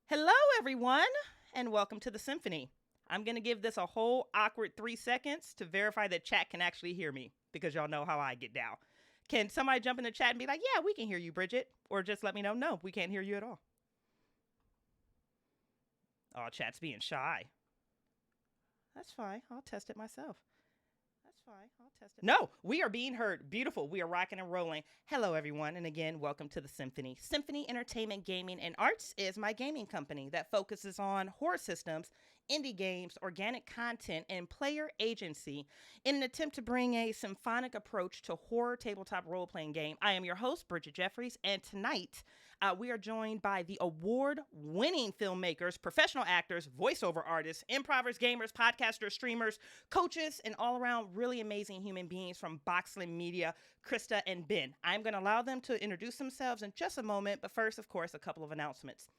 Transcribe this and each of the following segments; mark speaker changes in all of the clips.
Speaker 1: Hello, everyone, and welcome to the Symphony. I'm going to give this a whole awkward 3 seconds to verify that chat can actually hear me because y'all know how I get down. Can somebody jump in the chat and be like, yeah, we can hear you, Bridget? Or just let me know, no, we can't hear you at all. Oh, chat's being shy. That's fine. I'll test it myself. That's fine. I'll test it. No, we are being heard. Beautiful. We are rocking and rolling. Hello, everyone. And again, welcome to the Symphony. Symphony Entertainment, Gaming, and Arts is my gaming company that focuses on horror systems, indie games, organic content, and player agency in an attempt to bring a symphonic approach to horror tabletop role playing game. I am your host, Bridget Jeffries, and tonight we are joined by the award winning filmmakers, professional actors, voiceover artists, improvers, gamers, podcasters, streamers, coaches, and all around really amazing human beings from Boxland Media, Krista and Ben. I'm going to allow them to introduce themselves in just a moment, but first, of course, a couple of announcements.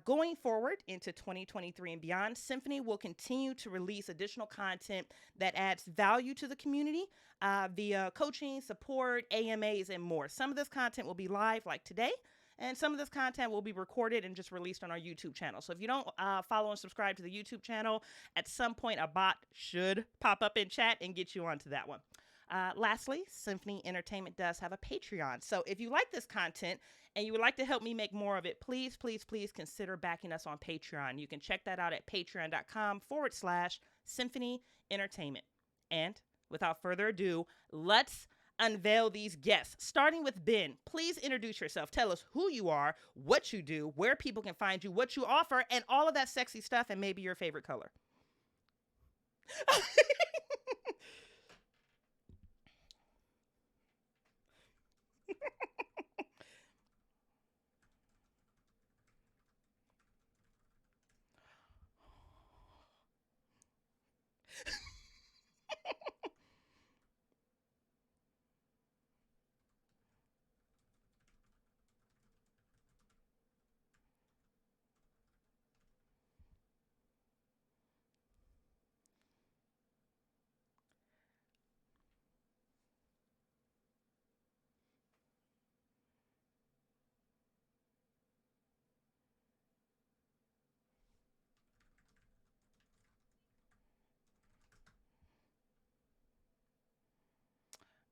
Speaker 1: Going forward into 2023 and beyond, Symphony will continue to release additional content that adds value to the community via coaching, support, AMAs, and more. Some of this content will be live like today, and some of this content will be recorded and just released on our YouTube channel. So if you don't follow and subscribe to the YouTube channel, at some point a bot should pop up in chat and get you onto that one. Lastly, Symphony Entertainment does have a Patreon. So if you like this content and you would like to help me make more of it, please consider backing us on Patreon. You can check that out at patreon.com/Symphony Entertainment. And without further ado, let's unveil these guests. Starting with Ben, please introduce yourself. Tell us who you are, what you do, where people can find you, what you offer, and all of that sexy stuff, and maybe your favorite color.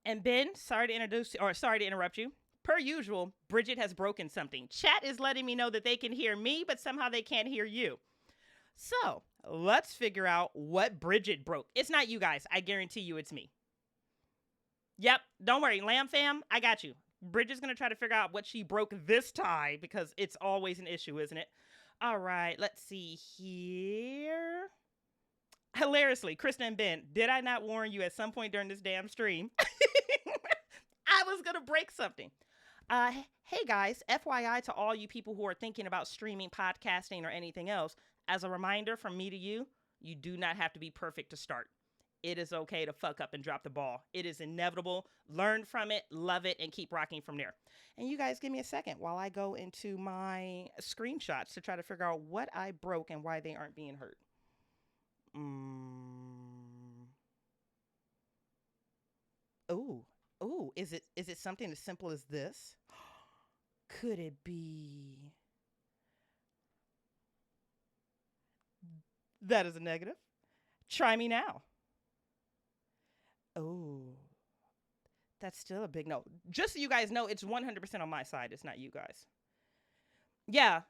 Speaker 1: And Ben, sorry to interrupt you. Per usual, Bridget has broken something. Chat is letting me know that they can hear me, but somehow they can't hear you. So let's figure out what Bridget broke. It's not you guys. I guarantee you it's me. Yep. Don't worry. Lamb fam, I got you. Bridget's going to try to figure out what she broke this time because it's always an issue, isn't it? All right. Let's see here. Hilariously, Krista and Ben, did I not warn you at some point during this damn stream? I was going to break something. Hey guys, FYI to all you people who are thinking about streaming, podcasting, or anything else, as a reminder from me to you, you do not have to be perfect to start. It is okay to fuck up and drop the ball. It is inevitable. Learn from it, love it, and keep rocking from there. And you guys give me a second while I go into my screenshots to try to figure out what I broke and why they aren't being heard. Oh, is it something as simple as this? Could it be? That is a negative. Try me now. Oh, that's still a big no. Just so you guys know, it's 100% on my side. It's not you guys. Yeah.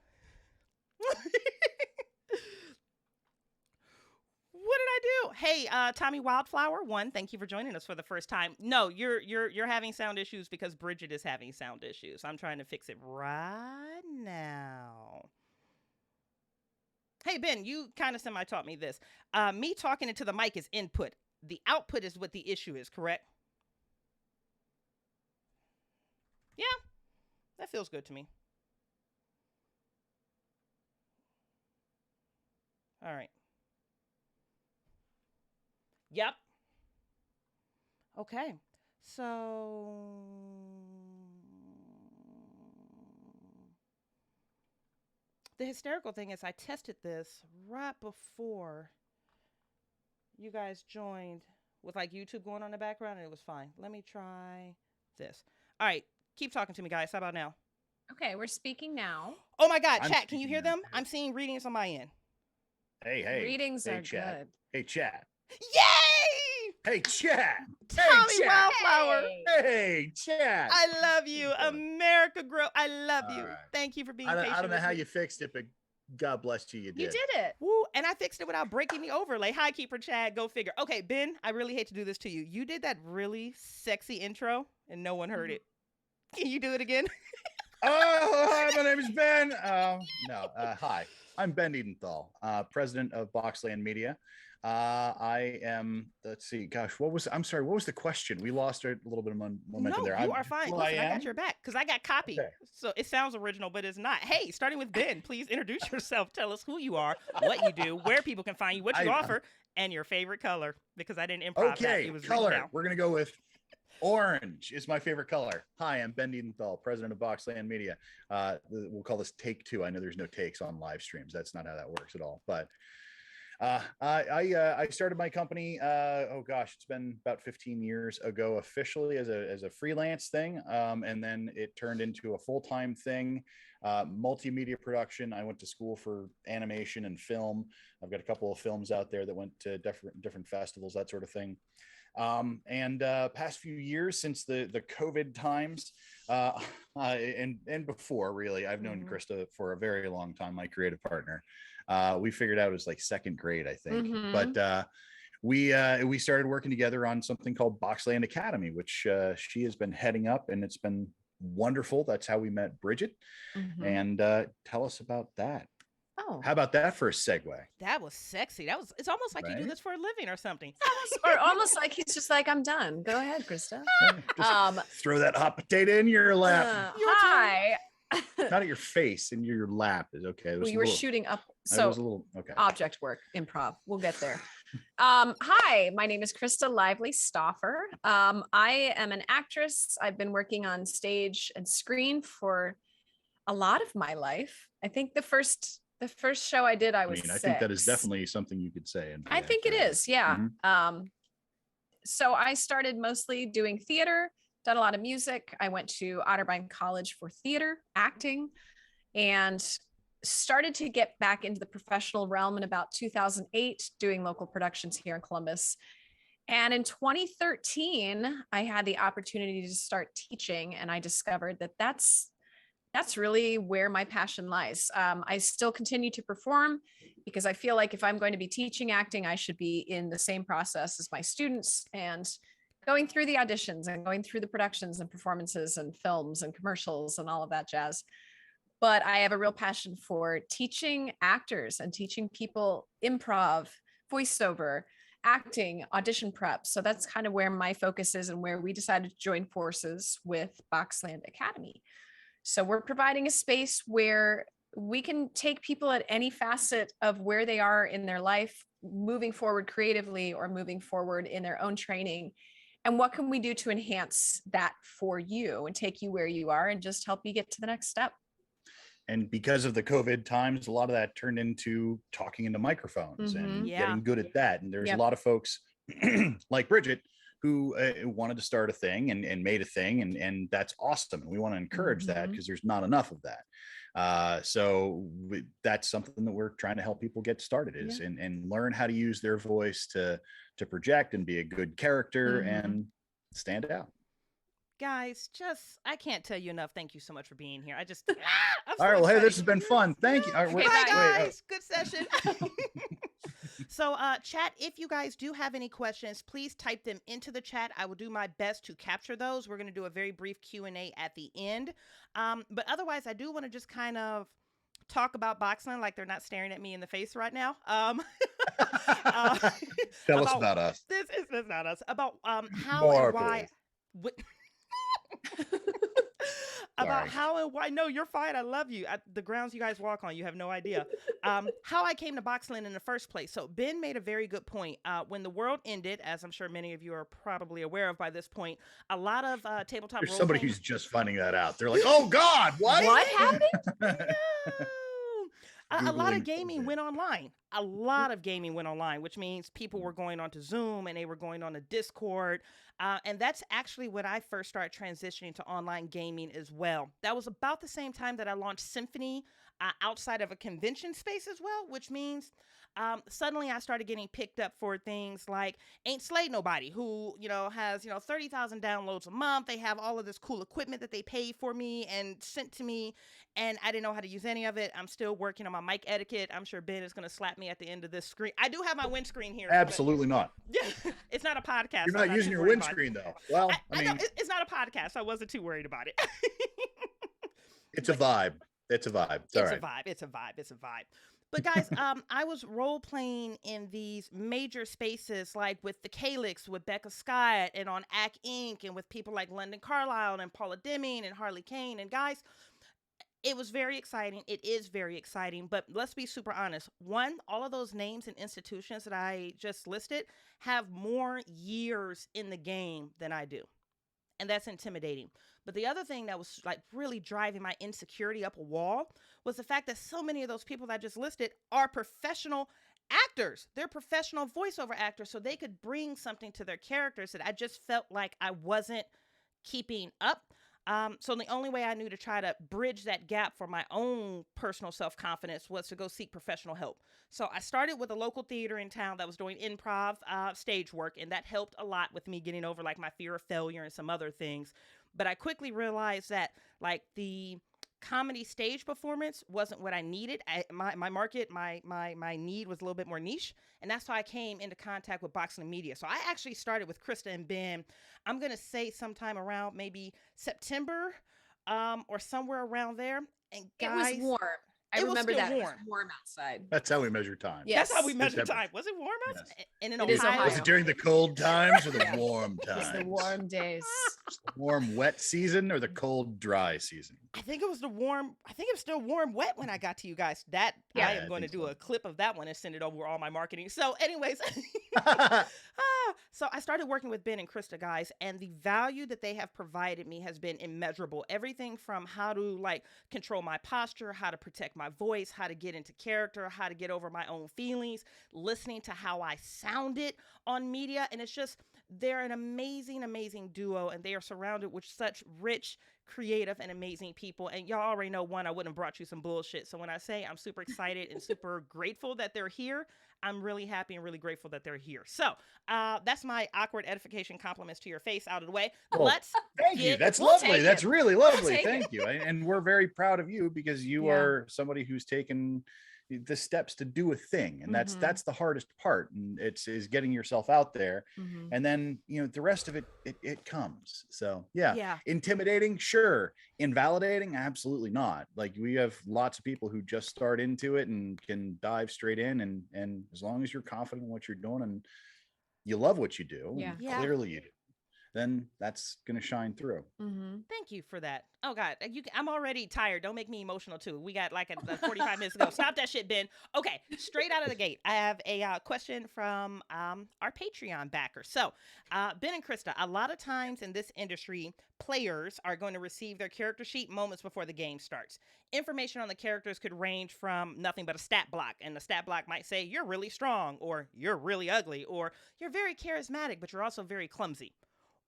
Speaker 1: What did I do? Hey, Tommy Wildflower, one, thank you for joining us for the first time. No, you're having sound issues because Bridget is having sound issues. I'm trying to fix it right now. Hey Ben, you kind of semi-taught me this. Me talking into the mic is input. The output is what the issue is, correct? Yeah, that feels good to me. All right. Yep. Okay. So the hysterical thing is I tested this right before you guys joined with like YouTube going on in the background and it was fine. Let me try this. All right. Keep talking to me, guys. How about now?
Speaker 2: Okay, we're speaking now.
Speaker 1: Oh my God,
Speaker 3: I'm
Speaker 1: chat, can you
Speaker 3: speaking
Speaker 1: hear
Speaker 3: now.
Speaker 1: them? I'm seeing readings on my end.
Speaker 3: Hey.
Speaker 2: Readings
Speaker 3: Hey,
Speaker 2: are
Speaker 3: chat.
Speaker 2: good.
Speaker 3: Hey, chat.
Speaker 1: Yay!
Speaker 3: Hey, chat.
Speaker 1: Tommy
Speaker 3: Hey, chat.
Speaker 1: Wildflower.
Speaker 3: Hey, chat.
Speaker 1: I love you.
Speaker 3: How you doing?
Speaker 1: America Grow. I love
Speaker 3: All
Speaker 1: you.
Speaker 3: right.
Speaker 1: Thank you for being
Speaker 3: I
Speaker 1: patient
Speaker 3: don't know
Speaker 1: with
Speaker 3: how
Speaker 1: me.
Speaker 3: you fixed it, but God bless you, you did.
Speaker 2: You did it.
Speaker 1: Woo, and I fixed it without breaking the overlay. Hi, Keeper Chad. Go figure. Okay, Ben, I really hate to do this to you. You did that really sexy intro, and no one heard it. Can you do it again?
Speaker 3: Oh, hi, my name is Ben. Hi, I'm Ben Edenthal, president of Boxland Media. I am, let's see, gosh, what was the question? We lost a little bit of momentum
Speaker 1: No,
Speaker 3: there.
Speaker 1: you are fine.
Speaker 3: Who
Speaker 1: Listen, I
Speaker 3: am?
Speaker 1: got your back because I got copy.
Speaker 3: Okay.
Speaker 1: So it sounds original, but it's not. Hey, starting with Ben, please introduce yourself. Tell us who you are, what you do, where people can find you, what you offer, and your favorite color. Because I didn't improv that.
Speaker 3: Okay,
Speaker 1: It was
Speaker 3: color.
Speaker 1: written down.
Speaker 3: We're going to go with orange is my favorite color. Hi, I'm Ben Edenthal, president of Boxland Media. We'll call this take 2. I know there's no takes on live streams. That's not how that works at all. But I started my company. It's been about 15 years ago officially as a freelance thing, and then it turned into a full-time thing, multimedia production. I went to school for animation and film. I've got a couple of films out there that went to different festivals, that sort of thing. Past few years since the COVID times, and before really, I've known Krista for a very long time, my creative partner. We figured out it was like 2nd grade, I think. But we started working together on something called Boxland Academy, which she has been heading up, and it's been wonderful. That's how we met Bridget. And tell us about that.
Speaker 2: Oh,
Speaker 3: How about that for a segue?
Speaker 1: That was sexy. It's almost like you do
Speaker 3: Right?
Speaker 1: this for a living or something.
Speaker 2: or almost like he's just like, I'm done. Go ahead, Krista.
Speaker 3: Just throw that hot potato in your lap.
Speaker 2: Hi.
Speaker 3: Not at your face, in your lap is okay.
Speaker 2: Well, you were shooting up.
Speaker 3: It
Speaker 2: So
Speaker 3: was a little okay.
Speaker 2: object work, improv. We'll get there. Hi, my name is Krista Lively Stauffer. I am an actress. I've been working on stage and screen for a lot of my life. I think the first show I did, I
Speaker 3: think that is definitely something you could say.
Speaker 2: I think it is, yeah. So I started mostly doing theater, done a lot of music. I went to Otterbein College for theater, acting, and started to get back into the professional realm in about 2008, doing local productions here in Columbus. And in 2013, I had the opportunity to start teaching, and I discovered that that's really where my passion lies. I still continue to perform because I feel like if I'm going to be teaching acting, I should be in the same process as my students and going through the auditions and going through the productions and performances and films and commercials and all of that jazz. But I have a real passion for teaching actors and teaching people improv, voiceover, acting, audition prep. So that's kind of where my focus is and where we decided to join forces with Boxland Academy. So we're providing a space where we can take people at any facet of where they are in their life, moving forward creatively or moving forward in their own training. And what can we do to enhance that for you and take you where you are and just help you get to the next step?
Speaker 3: And because of the COVID times, a lot of that turned into talking into microphones and getting good at that. And there's a lot of folks like Bridget who wanted to start a thing and made a thing. And that's awesome. And we want to encourage that because there's not enough of that. So that's something that we're trying to help people get started is and learn how to use their voice to project and be a good character and stand out.
Speaker 1: Guys, I can't tell you enough. Thank you so much for being here. I'm so
Speaker 3: all right. Well,
Speaker 1: excited.
Speaker 3: hey, this has been fun. Thank you. All right,
Speaker 1: Bye, guys. Good session. So, chat, if you guys do have any questions, please type them into the chat. I will do my best to capture those. We're going to do a very brief Q&A at the end. But otherwise, I do want to just kind of talk about Boxland like they're not staring at me in the face right now.
Speaker 3: Tell us about us.
Speaker 1: This is not us. About how
Speaker 3: More,
Speaker 1: and why. About how and why. No, you're fine. I love you. The grounds you guys walk on, you have no idea. How I came to Boxland in the first place. So Ben made a very good point. When the world ended, as I'm sure many of you are probably aware of by this point, a lot of tabletop.
Speaker 3: There's somebody who's just finding that out. They're like, "Oh God, what?
Speaker 2: What happened?"
Speaker 1: No. A lot of
Speaker 3: Googling
Speaker 1: gaming
Speaker 3: COVID.
Speaker 1: went online. A lot of gaming went online, which means people were going onto Zoom and they were going on to Discord. And that's actually when I first started transitioning to online gaming as well. That was about the same time that I launched Symphony outside of a convention space as well, which means suddenly I started getting picked up for things like Ain't Slayed Nobody, who, has, 30,000 downloads a month. They have all of this cool equipment that they paid for me and sent to me, and I didn't know how to use any of it. I'm still working on my mic etiquette. I'm sure Ben is going to slap me at the end of this screen. I do have my windscreen here.
Speaker 3: Absolutely not.
Speaker 1: Yeah, it's not a podcast.
Speaker 3: You're not using your windscreen though. Well,
Speaker 1: I know it's not a podcast. I wasn't too worried about it.
Speaker 3: It's a vibe. It's a vibe. It's
Speaker 1: a vibe. It's a vibe. It's a vibe. But guys, I was role playing in these major spaces, like with the Calix, with Becca Scott, and on Ack Inc., and with people like London Carlisle and Paula Deming and Harley Kane. And guys, it was very exciting. It is very exciting. But let's be super honest. One, all of those names and institutions that I just listed have more years in the game than I do. And that's intimidating. But the other thing that was like really driving my insecurity up a wall was the fact that so many of those people that I just listed are professional actors. They're professional voiceover actors, so they could bring something to their characters that I just felt like I wasn't keeping up. So the only way I knew to try to bridge that gap for my own personal self-confidence was to go seek professional help. So I started with a local theater in town that was doing improv stage work, and that helped a lot with me getting over like my fear of failure and some other things. But I quickly realized that like the comedy stage performance wasn't what I needed. My market, my need was a little bit more niche. And that's how I came into contact with Boxland Media. So I actually started with Krista and Ben, I'm going to say sometime around maybe September or somewhere around there. And guys,
Speaker 2: it was warm. I remember that warm. It was warm outside.
Speaker 3: That's how we measure time.
Speaker 2: Yes.
Speaker 1: That's how we measure time. Was it warm outside?
Speaker 3: Yes.
Speaker 1: And in
Speaker 2: Ohio.
Speaker 3: Was it during the cold times or the warm times?
Speaker 2: It's the warm days.
Speaker 3: Warm, wet season or the cold, dry season?
Speaker 1: I think it was still warm, wet when I got to you guys. I am going to do a clip of that one and send it over all my marketing. So anyways, so I started working with Ben and Krista, guys, and the value that they have provided me has been immeasurable. Everything from how to like control my posture, how to protect my voice, how to get into character, how to get over my own feelings, listening to how I sounded on media. And it's just, they're an amazing, amazing duo, and they are surrounded with such rich, creative, and amazing people. And y'all already know, one, I wouldn't have brought you some bullshit. So when I say I'm super excited and super grateful that they're here, I'm really happy and really grateful that they're here. So that's my awkward edification compliments to your face out of the way.
Speaker 3: Well, thank you. That's lovely. That's really lovely. Thank you. And we're very proud of you because you are somebody who's taken the steps to do a thing, and that's the hardest part, and is getting yourself out there, and then the rest of it comes. So yeah, intimidating, sure. Invalidating, absolutely not. Like, we have lots of people who just start into it and can dive straight in, and as long as you're confident in what you're doing and you love what you do, clearly you do, then that's going to shine through.
Speaker 1: Thank you for that. Oh God, I'm already tired. Don't make me emotional too. We got like a 45 minutes ago. Stop that shit, Ben. Okay, straight out of the gate, I have a question from our Patreon backer. So Ben and Krista, a lot of times in this industry, players are going to receive their character sheet moments before the game starts. Information on the characters could range from nothing but a stat block, and the stat block might say you're really strong, or you're really ugly, or you're very charismatic, but you're also very clumsy.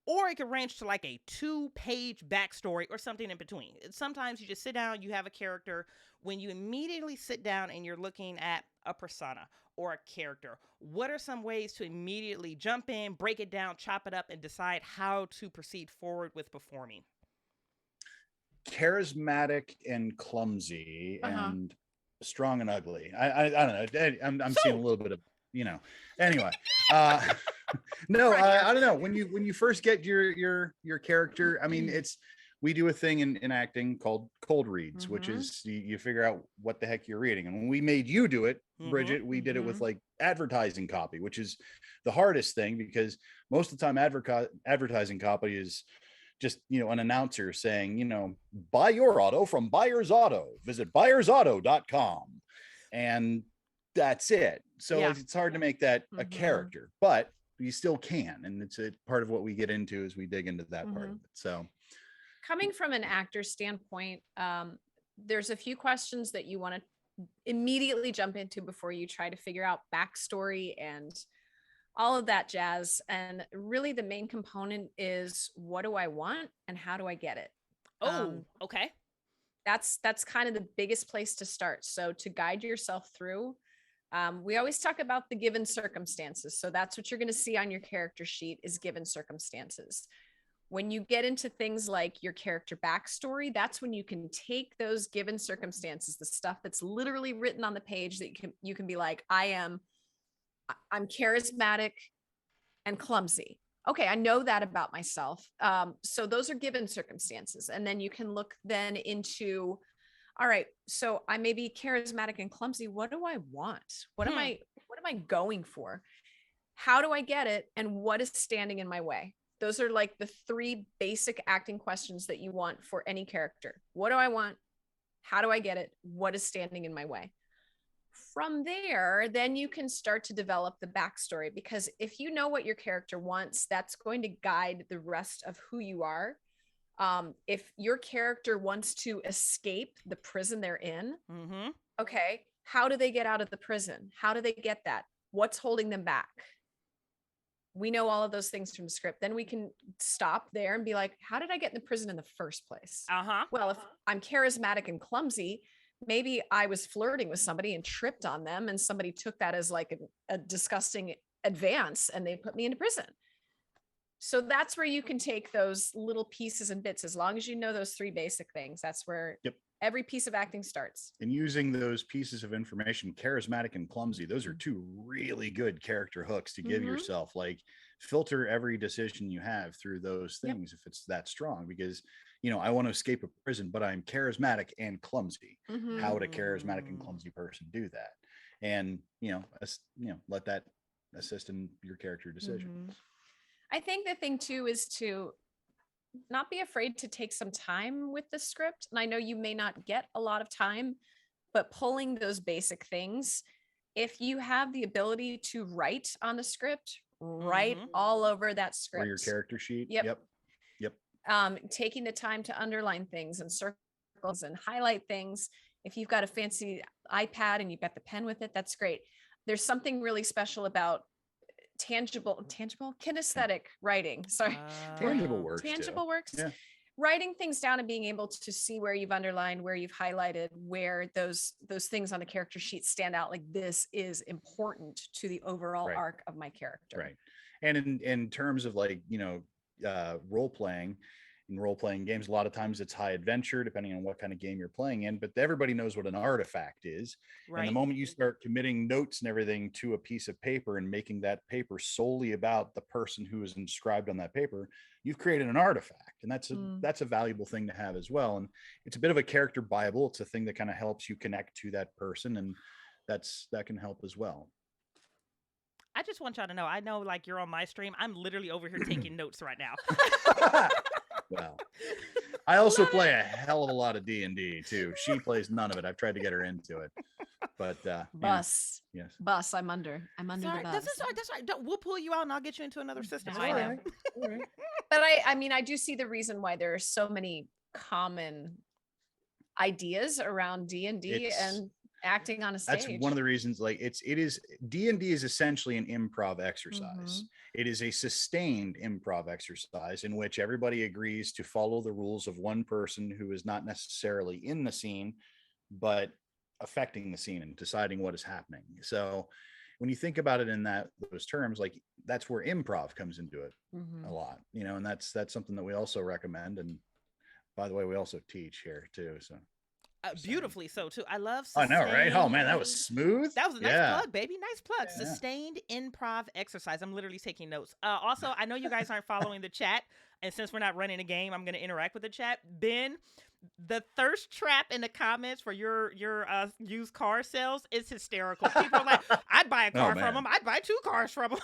Speaker 1: Or it could range to like a 2-page backstory or something in between. Sometimes you just sit down, you have a character. When you immediately sit down and you're looking at a persona or a character, what are some ways to immediately jump in, break it down, chop it up, and decide how to proceed forward with performing?
Speaker 3: Charismatic and clumsy and strong and ugly. I don't know. I'm seeing a little bit of, anyway. No, I don't know. When you first get your character, I mean, we do a thing in acting called cold reads, which is you figure out what the heck you're reading. And when we made you do it, Bridget, we did it with like advertising copy, which is the hardest thing, because most of the time advertising copy is just, an announcer saying, buy your auto from Buyers Auto, visit buyersauto.com. And that's it. So it's hard to make that a character, but you still can. And it's a part of what we get into as we dig into that part of it. So
Speaker 2: coming from an actor standpoint, there's a few questions that you want to immediately jump into before you try to figure out backstory and all of that jazz. And really the main component is, what do I want and how do I get it?
Speaker 1: Okay.
Speaker 2: That's kind of the biggest place to start. So to guide yourself through, we always talk about the given circumstances. So that's what you're going to see on your character sheet is given circumstances. When you get into things like your character backstory, that's when you can take those given circumstances, the stuff that's literally written on the page, that you can be like, I'm charismatic and clumsy. Okay, I know that about myself. So those are given circumstances. And then you can look then into, all right, so I may be charismatic and clumsy. What do I want? What am I going for? How do I get it? And what is standing in my way? Those are like the 3 basic acting questions that you want for any character. What do I want? How do I get it? What is standing in my way? From there, then you can start to develop the backstory, because if you know what your character wants, that's going to guide the rest of who you are. If your character wants to escape the prison they're in, okay, how do they get out of the prison? How do they get that? What's holding them back? We know all of those things from the script. Then we can stop there and be like, how did I get in the prison in the first place? Well, if I'm charismatic and clumsy, maybe I was flirting with somebody and tripped on them, and somebody took that as like a disgusting advance and they put me into prison. So that's where you can take those little pieces and bits. As long as you know those 3 basic things, that's where every piece of acting starts.
Speaker 3: And using those pieces of information, charismatic and clumsy, those are 2 really good character hooks to give yourself. Like, filter every decision you have through those things if it's that strong, because I want to escape a prison, but I'm charismatic and clumsy. How would a charismatic and clumsy person do that? And let that assist in your character decision.
Speaker 2: I think the thing too is to not be afraid to take some time with the script. And I know you may not get a lot of time, but pulling those basic things, if you have the ability to write on the script, write all over that script.
Speaker 3: Or your character sheet.
Speaker 2: Yep. Taking the time to underline things and circles and highlight things. If you've got a fancy iPad and you've got the pen with it, that's great. There's something really special about kinesthetic writing. Sorry.
Speaker 3: Tangible works.
Speaker 2: Tangible works.
Speaker 3: Yeah.
Speaker 2: Writing things down and being able to see where you've underlined, where you've highlighted, where those things on the character sheet stand out. Like, this is important to the overall arc of my character.
Speaker 3: Right. And in terms of like, role playing, in role-playing games, a lot of times it's high adventure, depending on what kind of game you're playing in, but everybody knows what an artifact is. And the moment you start committing notes and everything to a piece of paper and making that paper solely about the person who is inscribed on that paper, you've created an artifact. And that's a valuable thing to have as well. And it's a bit of a character Bible. It's a thing that kind of helps you connect to that person, and that can help as well.
Speaker 1: I just want y'all to know, I know like you're on my stream. I'm literally over here taking notes right now.
Speaker 3: Well, I also play a hell of a lot of D&D too. She plays none of it. I've tried to get her into it, but
Speaker 2: bus.
Speaker 3: Yes.
Speaker 2: Bus. I'm under the bus.
Speaker 1: That's right. We'll pull you out and I'll get you into another system.
Speaker 2: All right. But I do see the reason why there are so many common ideas around D&D and acting on a stage.
Speaker 3: That's one of the reasons. Like, D&D is essentially an improv exercise. It is a sustained improv exercise in which everybody agrees to follow the rules of one person who is not necessarily in the scene, but affecting the scene and deciding what is happening. So when you think about it in those terms, like, that's where improv comes into it a lot, and that's something that we also recommend. And by the way, we also teach here too. So
Speaker 1: beautifully so too. I love
Speaker 3: I know, right? Oh man, that was smooth.
Speaker 1: That was a nice plug, baby. Nice plug. Yeah. Sustained improv exercise. I'm literally taking notes. Also, I know you guys aren't following the chat, and since we're not running a game, I'm going to interact with the chat. Ben, the thirst trap in the comments for your used car sales is hysterical. People are like, I'd buy a car from them. I'd buy 2 cars from them.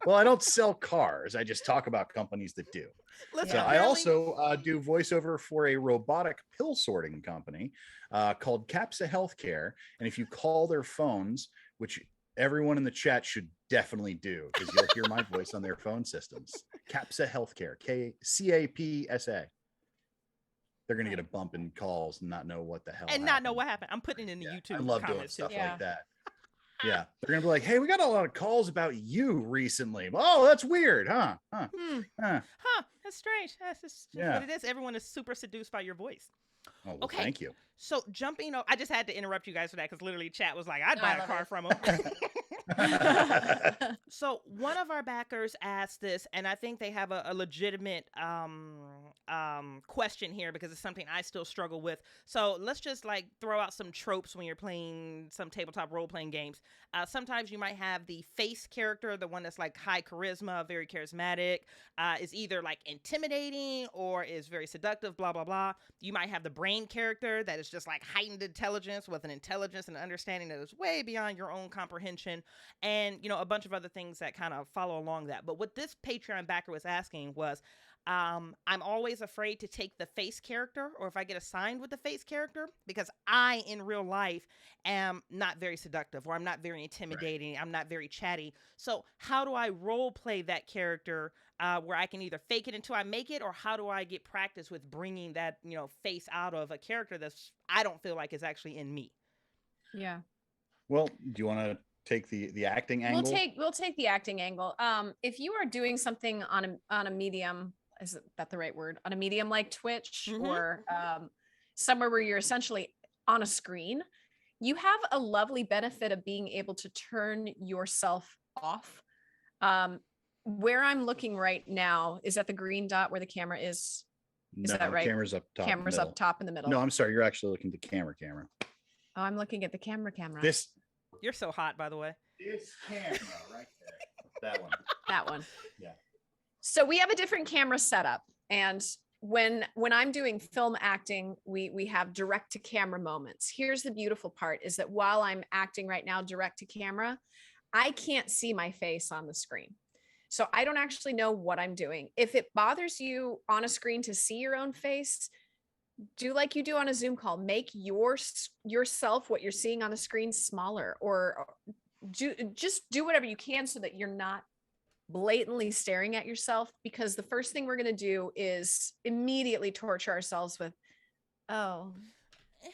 Speaker 3: Well, I don't sell cars. I just talk about companies that do. Listen, I also do voiceover for a robotic pill sorting company called Capsa Healthcare. And if you call their phones, which everyone in the chat should definitely do, because you'll hear my voice on their phone systems. Capsa Healthcare, CAPSA. they're gonna get a bump in calls and not know what the hell
Speaker 1: and not know what happened. I'm putting it in the YouTube
Speaker 3: I love doing
Speaker 1: comments
Speaker 3: stuff
Speaker 1: too.
Speaker 3: like that. Yeah, they're gonna be like, hey, we got a lot of calls about you recently. Oh, that's weird, huh?
Speaker 1: That's strange. That's just what it is. Everyone is super seduced by your voice.
Speaker 3: Oh, well,
Speaker 1: Okay.
Speaker 3: Thank you.
Speaker 1: So jumping over, I just had to interrupt you guys for that because literally chat was like, I'd buy a car from them. So one of our backers asked this, and I think they have a legitimate question here because it's something I still struggle with. So let's just like throw out some tropes when you're playing some tabletop role-playing games. Sometimes you might have the face character, the one that's like high charisma, very charismatic, is either like intimidating or is very seductive, blah, blah, blah. You might have the brain character that is just like heightened intelligence with an intelligence and understanding that is way beyond your own comprehension. And, you know, a bunch of other things that kind of follow along that. But what this Patreon backer was asking was, I'm always afraid to take the face character, or if I get assigned with the face character, because I, in real life, am not very seductive, or I'm not very intimidating. Right. I'm not very chatty. So how do I role play that character where I can either fake it until I make it, or how do I get practice with bringing that, you know, face out of a character that's, I don't feel like is actually in me?
Speaker 2: Yeah.
Speaker 3: Well, do you want to take the acting angle?
Speaker 2: We'll take the acting angle. If you are doing something on a medium, is that the right word? On a medium like Twitch, or somewhere where you're essentially on a screen, you have a lovely benefit of being able to turn yourself off. Where I'm looking right now is at the green dot where the camera is. Is that right?
Speaker 3: Camera's up top.
Speaker 2: Camera's up top in the middle.
Speaker 3: No, I'm sorry. You're actually looking at the camera.
Speaker 2: Oh, I'm looking at the camera.
Speaker 1: You're so hot, by the way.
Speaker 3: This camera right there.
Speaker 2: That one.
Speaker 3: Yeah.
Speaker 2: So we have a different camera setup, and when I'm doing film acting, we have direct to camera moments. Here's the beautiful part is that while I'm acting right now direct to camera, I can't see my face on the screen. So I don't actually know what I'm doing. If it bothers you on a screen to see your own face, do like you do on a Zoom call. Make yourself, what you're seeing on the screen, smaller, or just do whatever you can so that you're not blatantly staring at yourself, because the first thing we're going to do is immediately torture ourselves with, oh,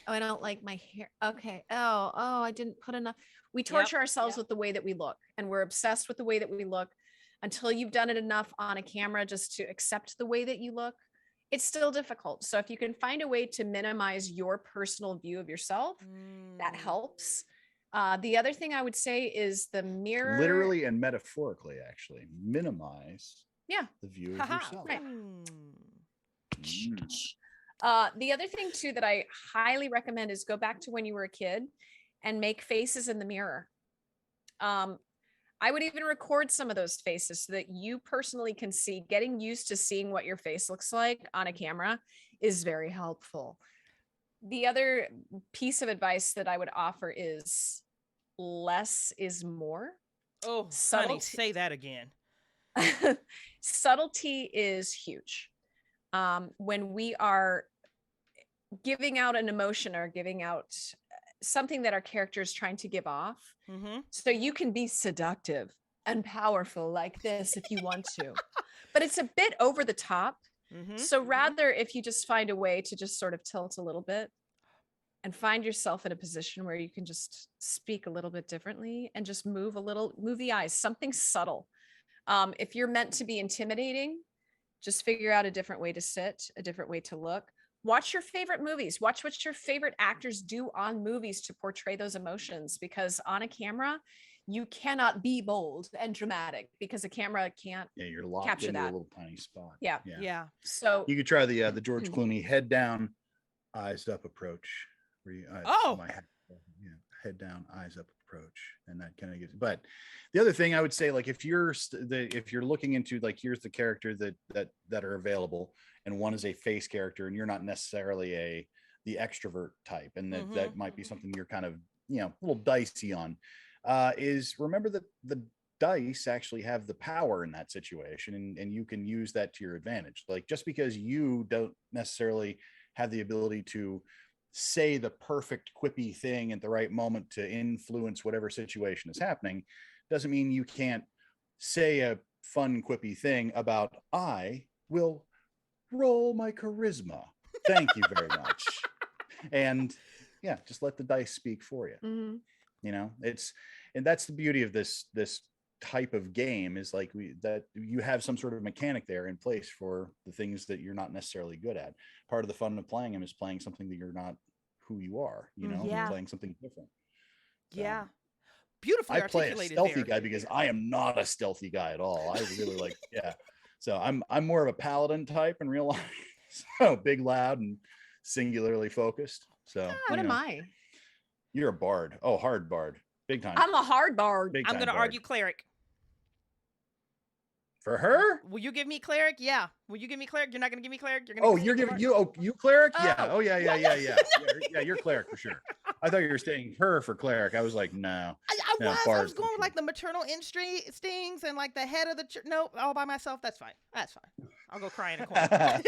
Speaker 2: I don't like my hair. Okay. Oh, I didn't put enough. We torture ourselves with the way that we look, and we're obsessed with the way that we look until you've done it enough on a camera just to accept the way that you look. It's still difficult. So if you can find a way to minimize your personal view of yourself, that helps. The other thing I would say is the mirror.
Speaker 3: Literally and metaphorically, actually. Minimize the view of yourself.
Speaker 2: Right. The other thing, too, that I highly recommend is go back to when you were a kid and make faces in the mirror. I would even record some of those faces so that you personally can see. Getting used to seeing what your face looks like on a camera is very helpful. The other piece of advice that I would offer is less is more.
Speaker 1: Oh, honey, say that again.
Speaker 2: Subtlety is huge. When we are giving out an emotion or giving out something that our character is trying to give off, so you can be seductive and powerful like this if you want to, but it's a bit over the top. So rather, if you just find a way to just sort of tilt a little bit and find yourself in a position where you can just speak a little bit differently and just move the eyes, something subtle. If you're meant to be intimidating, just figure out a different way to sit, a different way to look. Watch your favorite movies. Watch what your favorite actors do on movies to portray those emotions, because on a camera, you cannot be bold and dramatic because a camera can't
Speaker 3: you're locked
Speaker 2: capture
Speaker 3: into
Speaker 2: that.
Speaker 3: a little tiny spot.
Speaker 2: Yeah. So
Speaker 3: you could try the George Clooney head down, eyes up approach. Where you, head down, eyes up approach, and that kind of gets. But the other thing I would say, like if you're looking into, like, here's the character that are available, and one is a face character, and you're not necessarily the extrovert type, and that might be something you're kind of a little dicey on. Is remember that the dice actually have the power in that situation, and you can use that to your advantage. Like, just because you don't necessarily have the ability to say the perfect quippy thing at the right moment to influence whatever situation is happening doesn't mean you can't say a fun quippy thing about, I will roll my charisma Thank you very much. And yeah, just let the dice speak for you.
Speaker 2: Mhm.
Speaker 3: You know, and that's the beauty of this type of game, is like that you have some sort of mechanic there in place for the things that you're not necessarily good at. Part of the fun of playing them is playing something that you're not who you are, you know,
Speaker 1: Yeah.
Speaker 3: playing something different. So,
Speaker 1: Yeah. Beautifully
Speaker 3: I play a
Speaker 1: articulated
Speaker 3: stealthy
Speaker 1: there.
Speaker 3: guy because I am not a stealthy guy at all. I really like, yeah. So I'm more of a paladin type in real life. So big, loud, and singularly focused. So
Speaker 2: What am I?
Speaker 3: You're a bard. Oh, hard bard. Big time.
Speaker 2: I'm a hard bard.
Speaker 3: Big
Speaker 1: I'm
Speaker 3: time
Speaker 1: going to
Speaker 3: bard.
Speaker 1: argue cleric.
Speaker 3: For her?
Speaker 1: Will you give me cleric? Yeah. Will you give me cleric? You're not going to give me cleric? You're going
Speaker 3: Oh, you're giving you cleric? Yeah.
Speaker 2: Oh.
Speaker 3: Oh, yeah. Yeah, you're cleric for sure. I thought you were saying her for cleric. I was like, no.
Speaker 1: I was going with like the maternal instincts and like the head of the church. No, all by myself. That's fine. That's fine. I'll go cry in a corner.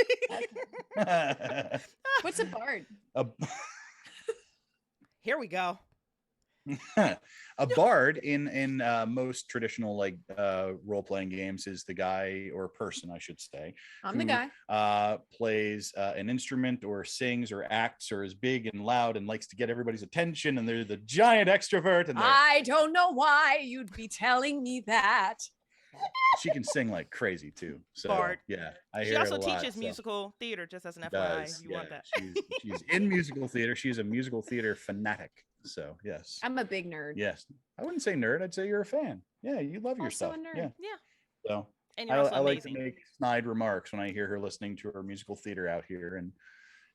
Speaker 2: What's a bard?
Speaker 1: Here we go.
Speaker 3: A bard in most traditional like role-playing games is the guy, or person I should say,
Speaker 2: I'm the guy.
Speaker 3: Plays an instrument or sings or acts or is big and loud and likes to get everybody's attention, and they're the giant extrovert. And
Speaker 2: I don't know why you'd be telling me that.
Speaker 3: She can sing like crazy too. So
Speaker 1: Bard.
Speaker 3: Yeah, I hear
Speaker 1: She also
Speaker 3: it a lot,
Speaker 1: teaches
Speaker 3: so.
Speaker 1: musical theater, just as an FYI. If you want that.
Speaker 3: She's in musical theater. She's a musical theater fanatic. So yes.
Speaker 2: I'm a big nerd.
Speaker 3: Yes. I wouldn't say nerd. I'd say you're a fan. Yeah, you love your
Speaker 2: Also
Speaker 3: stuff.
Speaker 2: a nerd.
Speaker 3: Yeah.
Speaker 1: Yeah.
Speaker 3: So
Speaker 1: And you're also
Speaker 3: I like to
Speaker 1: amazing.
Speaker 3: make snide remarks when I hear her listening to her musical theater out here, and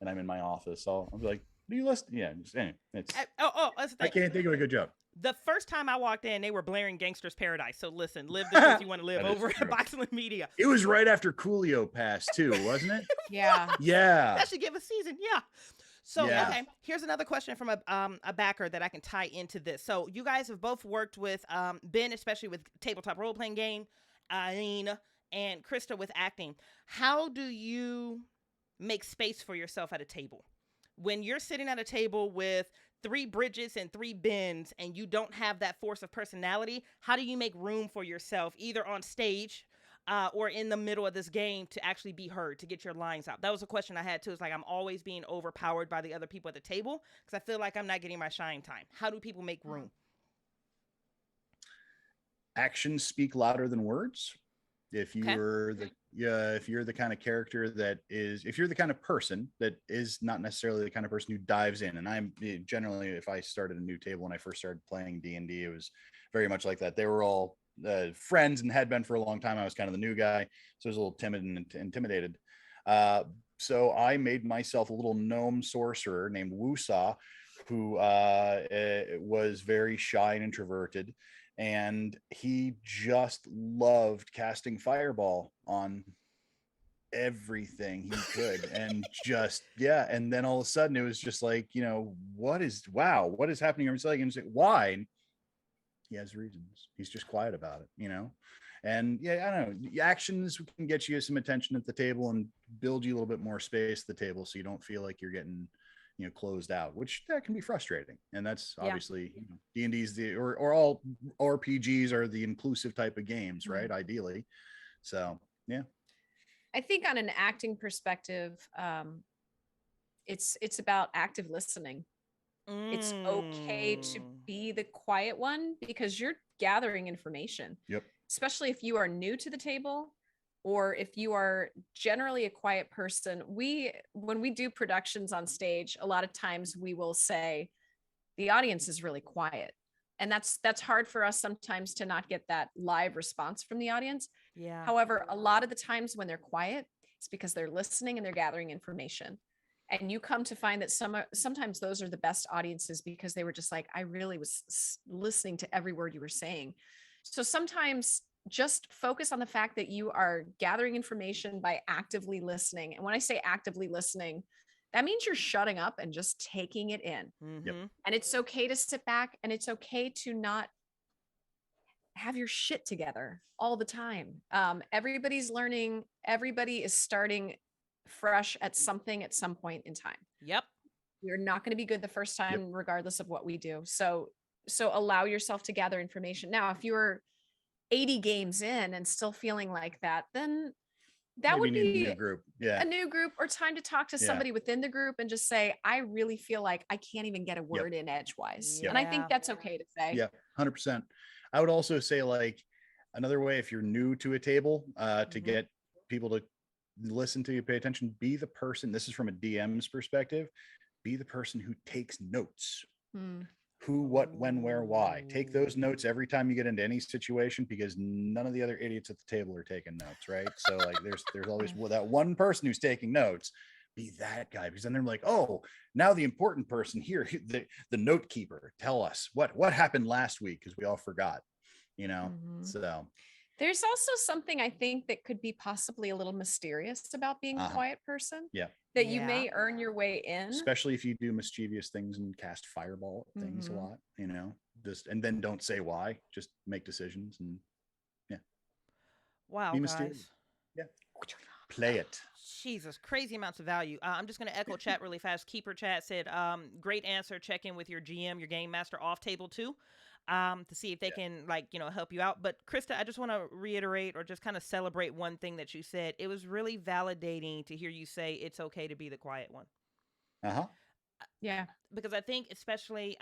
Speaker 3: I'm in my office. I'll be like, "Do you listen?" Yeah. Anyway, it's.
Speaker 1: That's the
Speaker 3: I
Speaker 1: thing.
Speaker 3: can't think of a good joke.
Speaker 1: The first time I walked in, they were blaring Gangster's Paradise. So listen, live this if you want to live
Speaker 3: That is
Speaker 1: over at
Speaker 3: true.
Speaker 1: Boxland Media.
Speaker 3: It was right after Coolio passed too, wasn't it?
Speaker 2: Yeah.
Speaker 3: Yeah.
Speaker 1: That should give a season. Yeah. So,
Speaker 3: Yeah.
Speaker 1: okay, here's another question from a backer that I can tie into this. So, you guys have both worked with Ben, especially with tabletop role-playing game, Eileen, and Krista with acting. How do you make space for yourself at a table? When you're sitting at a table with 3 Bridgets and 3 Bens and you don't have that force of personality, how do you make room for yourself either on stage or in the middle of this game to actually be heard, to get your lines out? That was a question I had too. It's like I'm always being overpowered by the other people at the table because I feel like I'm not getting my shine time. How do people make room?
Speaker 3: Actions speak louder than words. If you're if you're the kind of character that is, if you're the kind of person that is not necessarily the kind of person who dives in, and I'm generally, if I started a new table when I first started playing D&D, it was very much like that. They were all friends and had been for a long time. I was kind of the new guy, so I was a little timid and intimidated. So I made myself a little gnome sorcerer named Woosaw, who was very shy and introverted. And he just loved casting fireball on everything he could. And just, yeah. And then all of a sudden it was just like, what is happening? And it's like, why? And he has reasons. He's just quiet about it, And yeah, I don't know. Actions can get you some attention at the table and build you a little bit more space at the table, so you don't feel like you're getting closed out, which that can be frustrating. And that's obviously D&D's or all RPGs are the inclusive type of games, right? Ideally. So yeah,
Speaker 2: I think on an acting perspective, it's about active listening. It's okay to be the quiet one because you're gathering information.
Speaker 3: Yep.
Speaker 2: Especially if you are new to the table, or if you are generally a quiet person. When we do productions on stage, a lot of times we will say the audience is really quiet. And that's hard for us sometimes to not get that live response from the audience.
Speaker 1: Yeah.
Speaker 2: However, a lot of the times when they're quiet, it's because they're listening and they're gathering information. And you come to find that sometimes those are the best audiences because they were just like, I really was listening to every word you were saying. So sometimes just focus on the fact that you are gathering information by actively listening. And when I say actively listening, that means you're shutting up and just taking it in.
Speaker 3: Yep.
Speaker 2: And it's okay to sit back, and it's okay to not have your shit together all the time. Everybody's learning. Everybody is starting fresh at something at some point in time.
Speaker 1: Yep.
Speaker 2: You're not going to be good the first time, regardless of what we do. So allow yourself to gather information. Now, if you're 80 games in and still feeling like that, then that
Speaker 3: Maybe
Speaker 2: would
Speaker 3: need a
Speaker 2: be
Speaker 3: new group. Yeah.
Speaker 2: a new group, or time to talk to somebody within the group and just say, I really feel like I can't even get a word in edgewise. And I think that's okay to say.
Speaker 3: Yeah, 100%. I would also say, like, another way, if you're new to a table, to get people to listen to you, pay attention, be the person, this is from a DM's perspective, be the person who takes notes. Who, what, when, where, why. Take those notes every time you get into any situation, because none of the other idiots at the table are taking notes, right? So like there's always that one person who's taking notes. Be that guy, because then they're like, oh, now the important person here, the note keeper, tell us what happened last week, because we all forgot, you know. So
Speaker 2: there's also something I think that could be possibly a little mysterious about being the quiet person.
Speaker 3: Yeah.
Speaker 2: That you may earn your way in.
Speaker 3: Especially if you do mischievous things and cast fireball things a lot, you know, and then don't say why, just make decisions and
Speaker 1: wow,
Speaker 3: be mysterious. Yeah. Play it.
Speaker 1: Jesus, crazy amounts of value. I'm just going to echo chat really fast. Keeper chat said, great answer. Check in with your GM, your game master off table too. To see if they can, like, you know, help you out. But Krista, I just want to reiterate or just kind of celebrate one thing that you said. It was really validating to hear you say it's okay to be the quiet one.
Speaker 2: Yeah.
Speaker 1: Because I think especially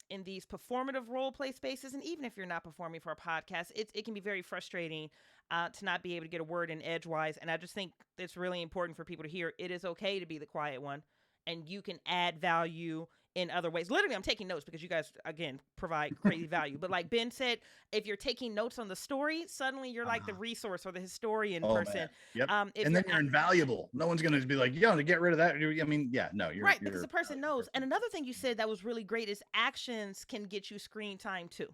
Speaker 1: in these performative role play spaces, and even if you're not performing for a podcast, it can be very frustrating to not be able to get a word in edgewise. And I just think it's really important for people to hear it is okay to be the quiet one, and you can add value in other ways. Literally, I'm taking notes because you guys, again, provide crazy value. But like Ben said, if you're taking notes on the story, suddenly you're like the resource or the historian person.
Speaker 3: Yep. And then you're invaluable. No one's going to be like, yo, to get rid of that. I mean, yeah, no, you're
Speaker 1: right, because the person knows. And another thing you said that was really great is actions can get you screen time too.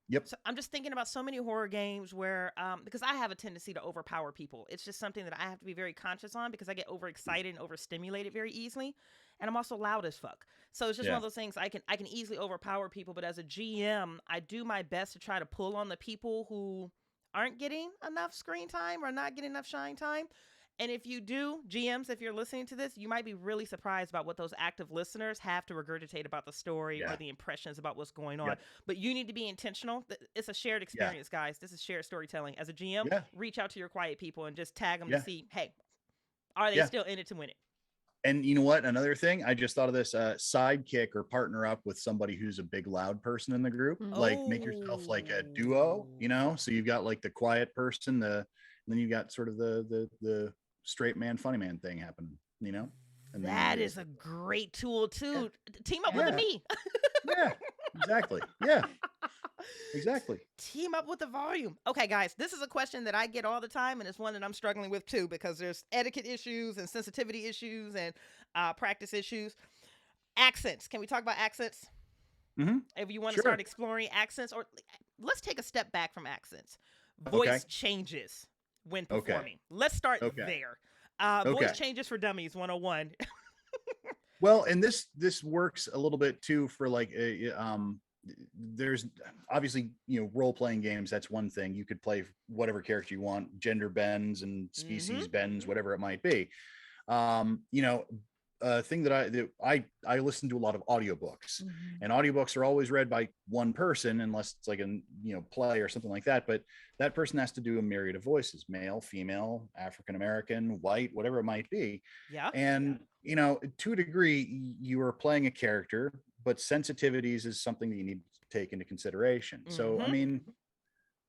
Speaker 3: Yep.
Speaker 1: So I'm just thinking about so many horror games where, because I have a tendency to overpower people. It's just something that I have to be very conscious on because I get overexcited and overstimulated very easily. And I'm also loud as fuck. So it's just one of those things I can easily overpower people. But as a GM, I do my best to try to pull on the people who aren't getting enough screen time or not getting enough shine time. And if you do, GMs, if you're listening to this, you might be really surprised about what those active listeners have to regurgitate about the story or the impressions about what's going on. But you need to be intentional. It's a shared experience, guys. This is shared storytelling. As a GM, reach out to your quiet people and just tag them to see, hey, are they still in it to win it?
Speaker 3: And you know what? Another thing, I just thought of this, sidekick or partner up with somebody who's a big loud person in the group. Like make yourself like a duo, you know? So you've got like the quiet person, and then you got sort of the straight man, funny man thing happening, you know? And
Speaker 1: that is a great tool too. Team up with me.
Speaker 3: Yeah, exactly. Yeah. Exactly.
Speaker 1: Team up with the volume. Okay, guys, this is a question that I get all the time, and it's one that I'm struggling with too, because there's etiquette issues and sensitivity issues and practice issues. Accents. Can we talk about accents? If you want to start exploring accents, or let's take a step back from accents. Voice changes when performing. Let's start there. Voice changes for dummies 101.
Speaker 3: Well, and this works a little bit too for like there's obviously, you know, role-playing games, that's one thing. You could play whatever character you want, gender bends and species bends, whatever it might be. You know, thing that I listen to a lot of audiobooks, and audiobooks are always read by one person unless it's like a, you know, play or something like that, but that person has to do a myriad of voices: male, female, African American, white, whatever it might be. And you know, to a degree you are playing a character, but sensitivities is something that you need to take into consideration. So I mean,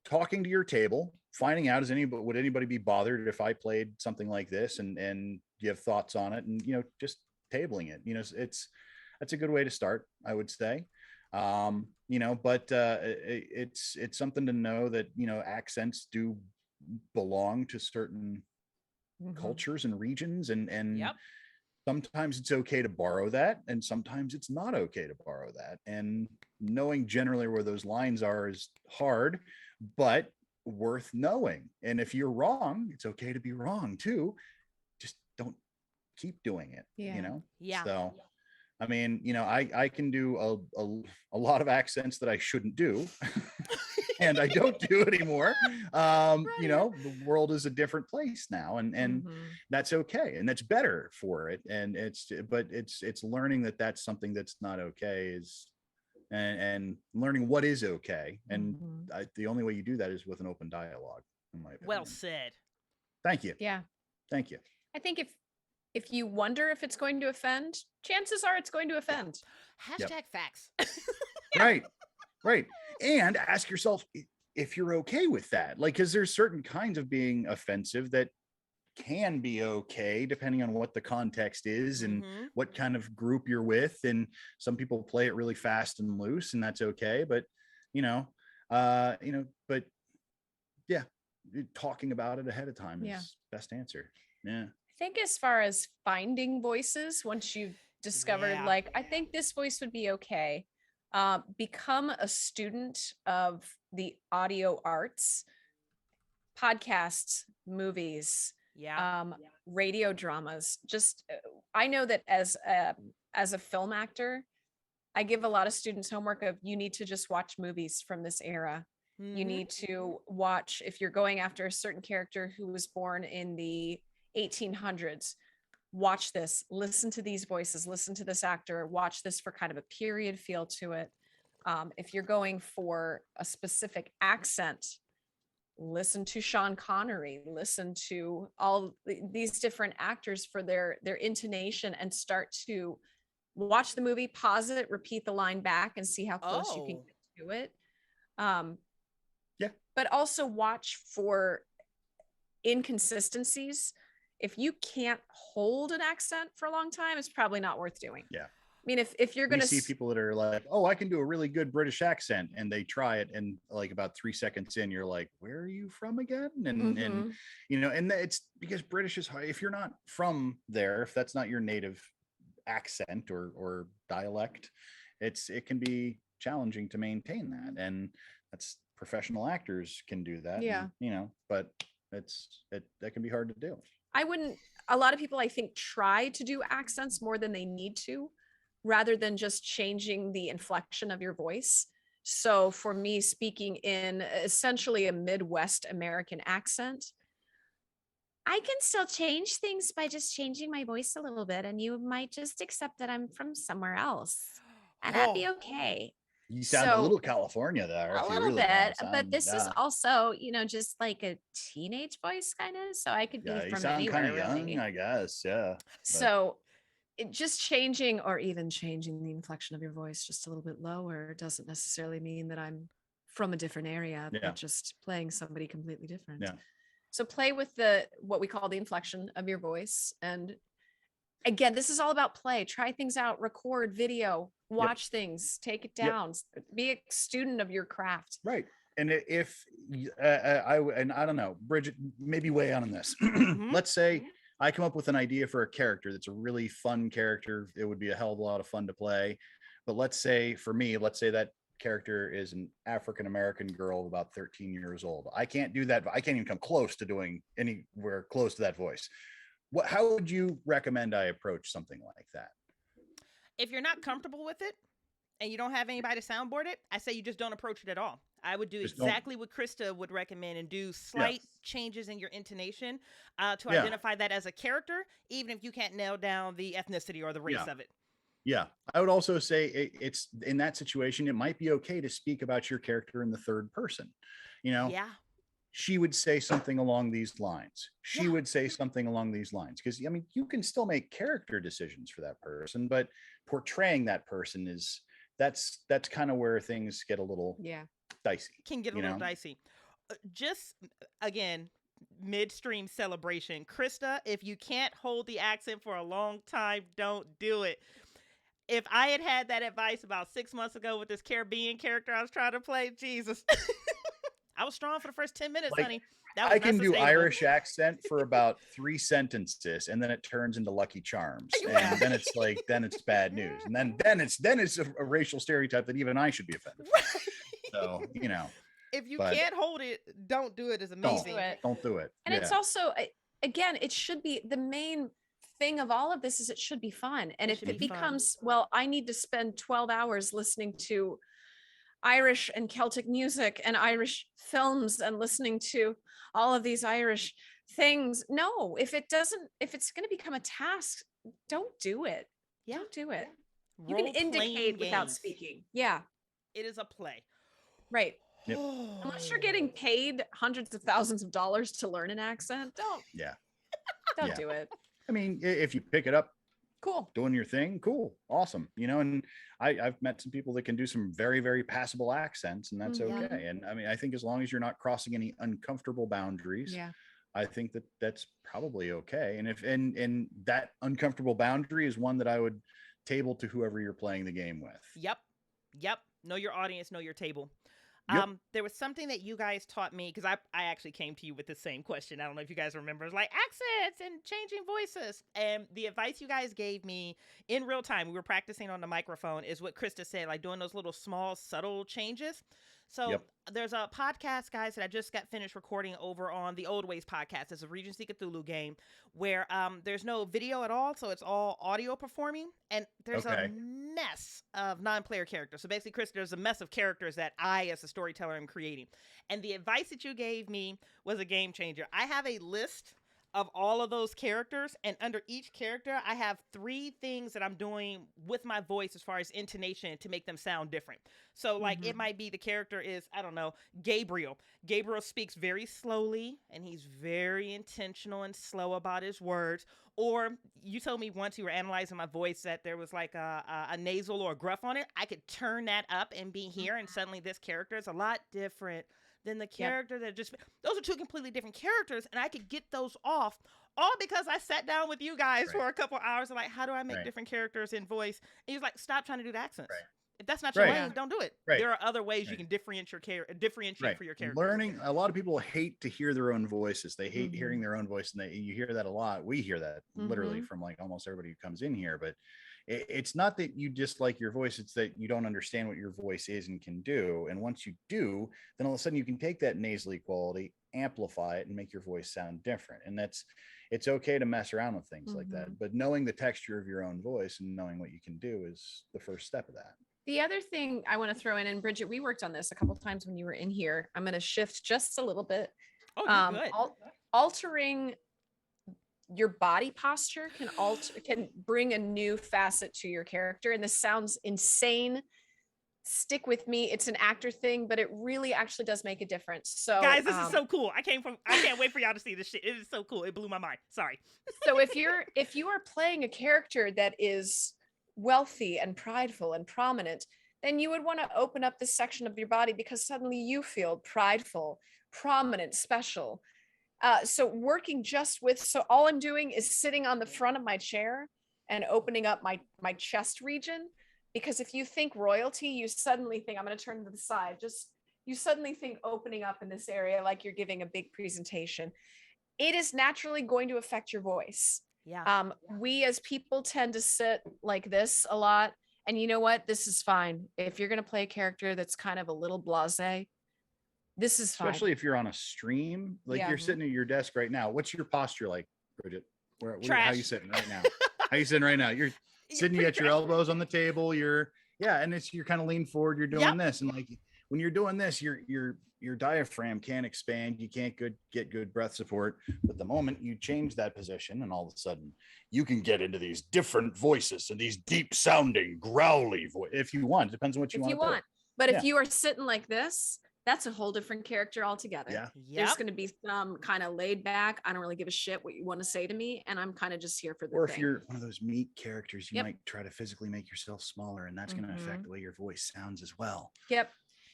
Speaker 3: talking to your table, finding out, would anybody be bothered if I played something like this, and you have thoughts on it, and, you know, just tabling it, you know, that's a good way to start, I would say. You know, but it's something to know that, you know, accents do belong to certain cultures and regions, and sometimes it's okay to borrow that, and sometimes it's not okay to borrow that. And knowing generally where those lines are is hard, but worth knowing. And if you're wrong, it's okay to be wrong too. Just don't keep doing it, you know? So, I mean, you know, I can do a lot of accents that I shouldn't do. And I don't do anymore. You know, the world is a different place now, and that's okay, and that's better for it. And it's learning that that's something that's not okay, and learning what is okay. And the only way you do that is with an open dialogue, in my opinion.
Speaker 1: Well said.
Speaker 3: Thank you.
Speaker 2: Yeah.
Speaker 3: Thank you.
Speaker 2: I think if you wonder if it's going to offend, chances are it's going to offend.
Speaker 1: Hashtag facts.
Speaker 3: Right. Right. And ask yourself if you're okay with that. Like, because there's certain kinds of being offensive that can be okay depending on what the context is and what kind of group you're with. And some people play it really fast and loose, and that's okay. But but yeah, talking about it ahead of time is best answer. Yeah.
Speaker 2: I think as far as finding voices, once you've discovered, I think this voice would be okay, become a student of the audio arts, podcasts, movies, radio dramas. Just, I know that as a film actor, I give a lot of students homework of, you need to just watch movies from this era. You need to watch, if you're going after a certain character who was born in the 1800s, watch this, listen to these voices, listen to this actor, watch this for kind of a period feel to it. If you're going for a specific accent, listen to Sean Connery, listen to all these different actors for their intonation, and start to watch the movie, pause it, repeat the line back, and see how close you can get to it. But also watch for inconsistencies. If you can't hold an accent for a long time, it's probably not worth doing.
Speaker 3: Yeah.
Speaker 2: I mean, if you're going to
Speaker 3: see people that are like, oh, I can do a really good British accent, and they try it, and like about 3 seconds in, you're like, where are you from again? And and it's because British is hard. If you're not from there, if that's not your native accent or dialect, it can be challenging to maintain that, and that's professional actors can do that.
Speaker 2: Yeah.
Speaker 3: And, but that can be hard to do.
Speaker 2: A lot of people, I think, try to do accents more than they need to, rather than just changing the inflection of your voice. So for me, speaking in essentially a Midwest American accent, I can still change things by just changing my voice a little bit, and you might just accept that I'm from somewhere else, and that'd be okay.
Speaker 3: You sound a little California there.
Speaker 2: A little bit, but this is also, just like a teenage voice kind of, so I could be from anywhere.
Speaker 3: Kind of young, I guess. Yeah.
Speaker 2: So just changing, or even changing the inflection of your voice just a little bit lower, doesn't necessarily mean that I'm from a different area, but just playing somebody completely different.
Speaker 3: Yeah.
Speaker 2: So play with what we call the inflection of your voice. And again, this is all about play. Try things out, record video, watch things, take it down, be a student of your craft.
Speaker 3: Right. And if I don't know, Bridget, maybe weigh in on this. Let's say I come up with an idea for a character that's a really fun character. It would be a hell of a lot of fun to play. But let's say that character is an African-American girl of about 13 years old. I can't do that. I can't even come close to doing anywhere close to that voice. How would you recommend I approach something like that?
Speaker 1: If you're not comfortable with it and you don't have anybody to soundboard it, I say you just don't approach it at all. I would do exactly what Krista would recommend and do slight changes in your intonation to identify that as a character, even if you can't nail down the ethnicity or the race of it.
Speaker 3: Yeah. I would also say it's in that situation, it might be okay to speak about your character in the third person. She would say something along these lines. She would say something along these lines. Because, you can still make character decisions for that person, but portraying that person that's kind of where things get a little dicey.
Speaker 1: Can get a little dicey. Just, again, midstream celebration. Krista, if you can't hold the accent for a long time, don't do it. If I had that advice about 6 months ago with this Caribbean character I was trying to play, Jesus. I was strong for the first 10 minutes, honey.
Speaker 3: I can do Irish accent for about 3 sentences, and then it turns into Lucky Charms, and then it's then it's bad news, and then it's a racial stereotype that even I should be offended. Right. So
Speaker 1: if you can't hold it, don't do it. Is amazing.
Speaker 3: Don't do it.
Speaker 2: And it's also, again, it should be the main thing of all of this is it should be fun. And if it becomes, I need to spend 12 hours listening to Irish and Celtic music and Irish films and listening to all of these Irish things. No, if it's going to become a task, don't do it. Yeah. Don't do it. You can indicate without speaking. Yeah.
Speaker 1: It is a play.
Speaker 2: Right.
Speaker 3: Yep.
Speaker 2: Unless you're getting paid hundreds of thousands of dollars to learn an accent, don't do it.
Speaker 3: I mean, if you pick it up,
Speaker 2: Cool.
Speaker 3: doing your thing, cool, awesome. And I've met some people that can do some very, very passable accents, and that's okay. And I mean, I think as long as you're not crossing any uncomfortable boundaries, I think that's probably okay. And if and that uncomfortable boundary is one that I would table to whoever you're playing the game with.
Speaker 1: Yep. Know your audience, know your table.
Speaker 3: Yep.
Speaker 1: There was something that you guys taught me, because I actually came to you with the same question. I don't know if you guys remember. It's like accents and changing voices. And the advice you guys gave me in real time, we were practicing on the microphone, is what Krista said, like doing those little small, subtle changes. So there's a podcast, guys, that I just got finished recording over on the Old Ways podcast. It's a Regency Cthulhu game where there's no video at all. So it's all audio performing. And there's a mess of non-player characters. So basically, Chris, there's a mess of characters that I, as a storyteller, am creating. And the advice that you gave me was a game changer. I have a list of all of those characters, and under each character I have 3 things that I'm doing with my voice as far as intonation to make them sound different. So like it might be the character is, I don't know, Gabriel speaks very slowly and he's very intentional and slow about his words. Or you told me once you were analyzing my voice that there was like a nasal or a gruff on it. I could turn that up and be here, and suddenly this character is a lot different than the character that just, those are 2 completely different characters, and I could get those off all because I sat down with you guys for a couple hours and like, how do I make different characters in voice? And he was like, stop trying to do the accents. If that's not your lane, don't do it. There are other ways you can differentiate for your characters.
Speaker 3: Learning, a lot of people hate to hear their own voices. They hate hearing their own voice, and you hear that a lot. We hear that literally from like almost everybody who comes in here, but it's not that you dislike your voice, it's that you don't understand what your voice is and can do. And once you do, then all of a sudden you can take that nasally quality, amplify it, and make your voice sound different. And it's okay to mess around with things like that, but knowing the texture of your own voice and knowing what you can do is the first step of that.
Speaker 2: The other thing I want to throw in, and Bridget, we worked on this a couple of times when you were in here. I'm going to shift just a little bit.
Speaker 1: Oh, you're good.
Speaker 2: Altering your body posture can bring a new facet to your character. And this sounds insane. Stick with me. It's an actor thing, but it really actually does make a difference. So
Speaker 1: guys, this is so cool. I can't wait for y'all to see this shit. It is so cool. It blew my mind. Sorry.
Speaker 2: So if you are playing a character that is wealthy and prideful and prominent, then you would want to open up this section of your body because suddenly you feel prideful, prominent, special. So all I'm doing is sitting on the front of my chair and opening up my chest region. Because if you think royalty, you suddenly think, I'm going to turn to the side, you suddenly think opening up in this area like you're giving a big presentation. It is naturally going to affect your voice. We as people tend to sit like this a lot. And you know what? This is fine. If you're going to play a character that's kind of a little blasé, this is fine.
Speaker 3: Especially if you're on a stream, like you're sitting at your desk right now. What's your posture like, Bridget? How you sitting right now? How you sitting right now? You're sitting, you got your elbows on the table. You're kind of lean forward. You're doing this, and like when you're doing this, your diaphragm can't expand. You can't get good breath support. But the moment you change that position, and all of a sudden you can get into these different voices and these deep sounding growly voice if you want. It depends on what you want.
Speaker 2: But if you are sitting like this, that's a whole different character altogether. There's going to be some kind of laid back, I don't really give a shit what you want to say to me, and I'm kind of just here for the
Speaker 3: Or
Speaker 2: thing.
Speaker 3: if you're one of those meat characters, you might try to physically make yourself smaller, and that's going to affect the way your voice sounds as well.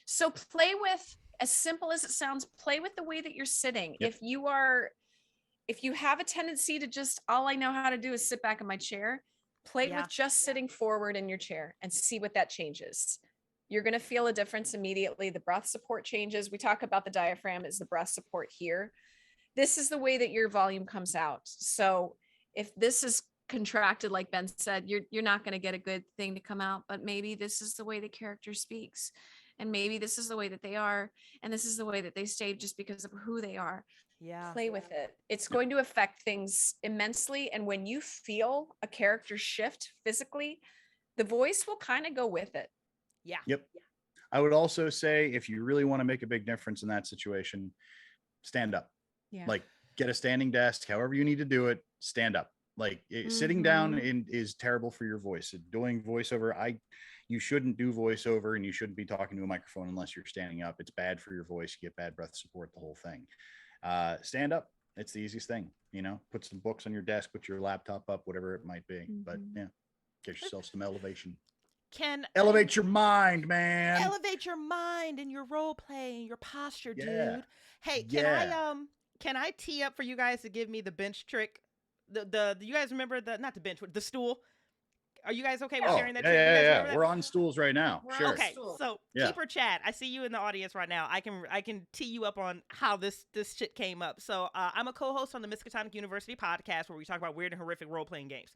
Speaker 2: So play with, as simple as it sounds, play with the way that you're sitting. If you have a tendency to just, all I know how to do is sit back in my chair, play with just sitting forward in your chair and see what that changes. You're going to feel a difference immediately. The breath support changes. We talk about the diaphragm as the breath support here. This is the way that your volume comes out. So if this is contracted, like Ben said, you're not going to get a good thing to come out, but maybe this is the way the character speaks. And maybe this is the way that they are. And this is the way that they stay just because of who they are. Play with it. It's going to affect things immensely. And when you feel a character shift physically, the voice will kind of go with it.
Speaker 3: I would also say, if you really want to make a big difference in that situation, stand up. Like, get a standing desk, however you need to do it, stand up. Like sitting down is terrible for your voice. Doing voiceover, you shouldn't do voiceover, and you shouldn't be talking to a microphone unless you're standing up. It's bad for your voice. You get bad breath support, the whole thing. Stand up. It's the easiest thing, put some books on your desk, put your laptop up, whatever it might be. But yeah, get yourself some elevation. Elevate your mind, man.
Speaker 1: Elevate your mind and your role play and your posture, dude. Hey, can I tee up for you guys to give me the bench trick? The you guys remember the stool? Are you guys okay with sharing that?
Speaker 3: Yeah. We're on stools right now. Sure.
Speaker 1: Okay, so Keeper Chat, I see you in the audience right now. I can tee you up on how this shit came up. So I'm a co-host on the Miskatonic University podcast where we talk about weird and horrific role-playing games.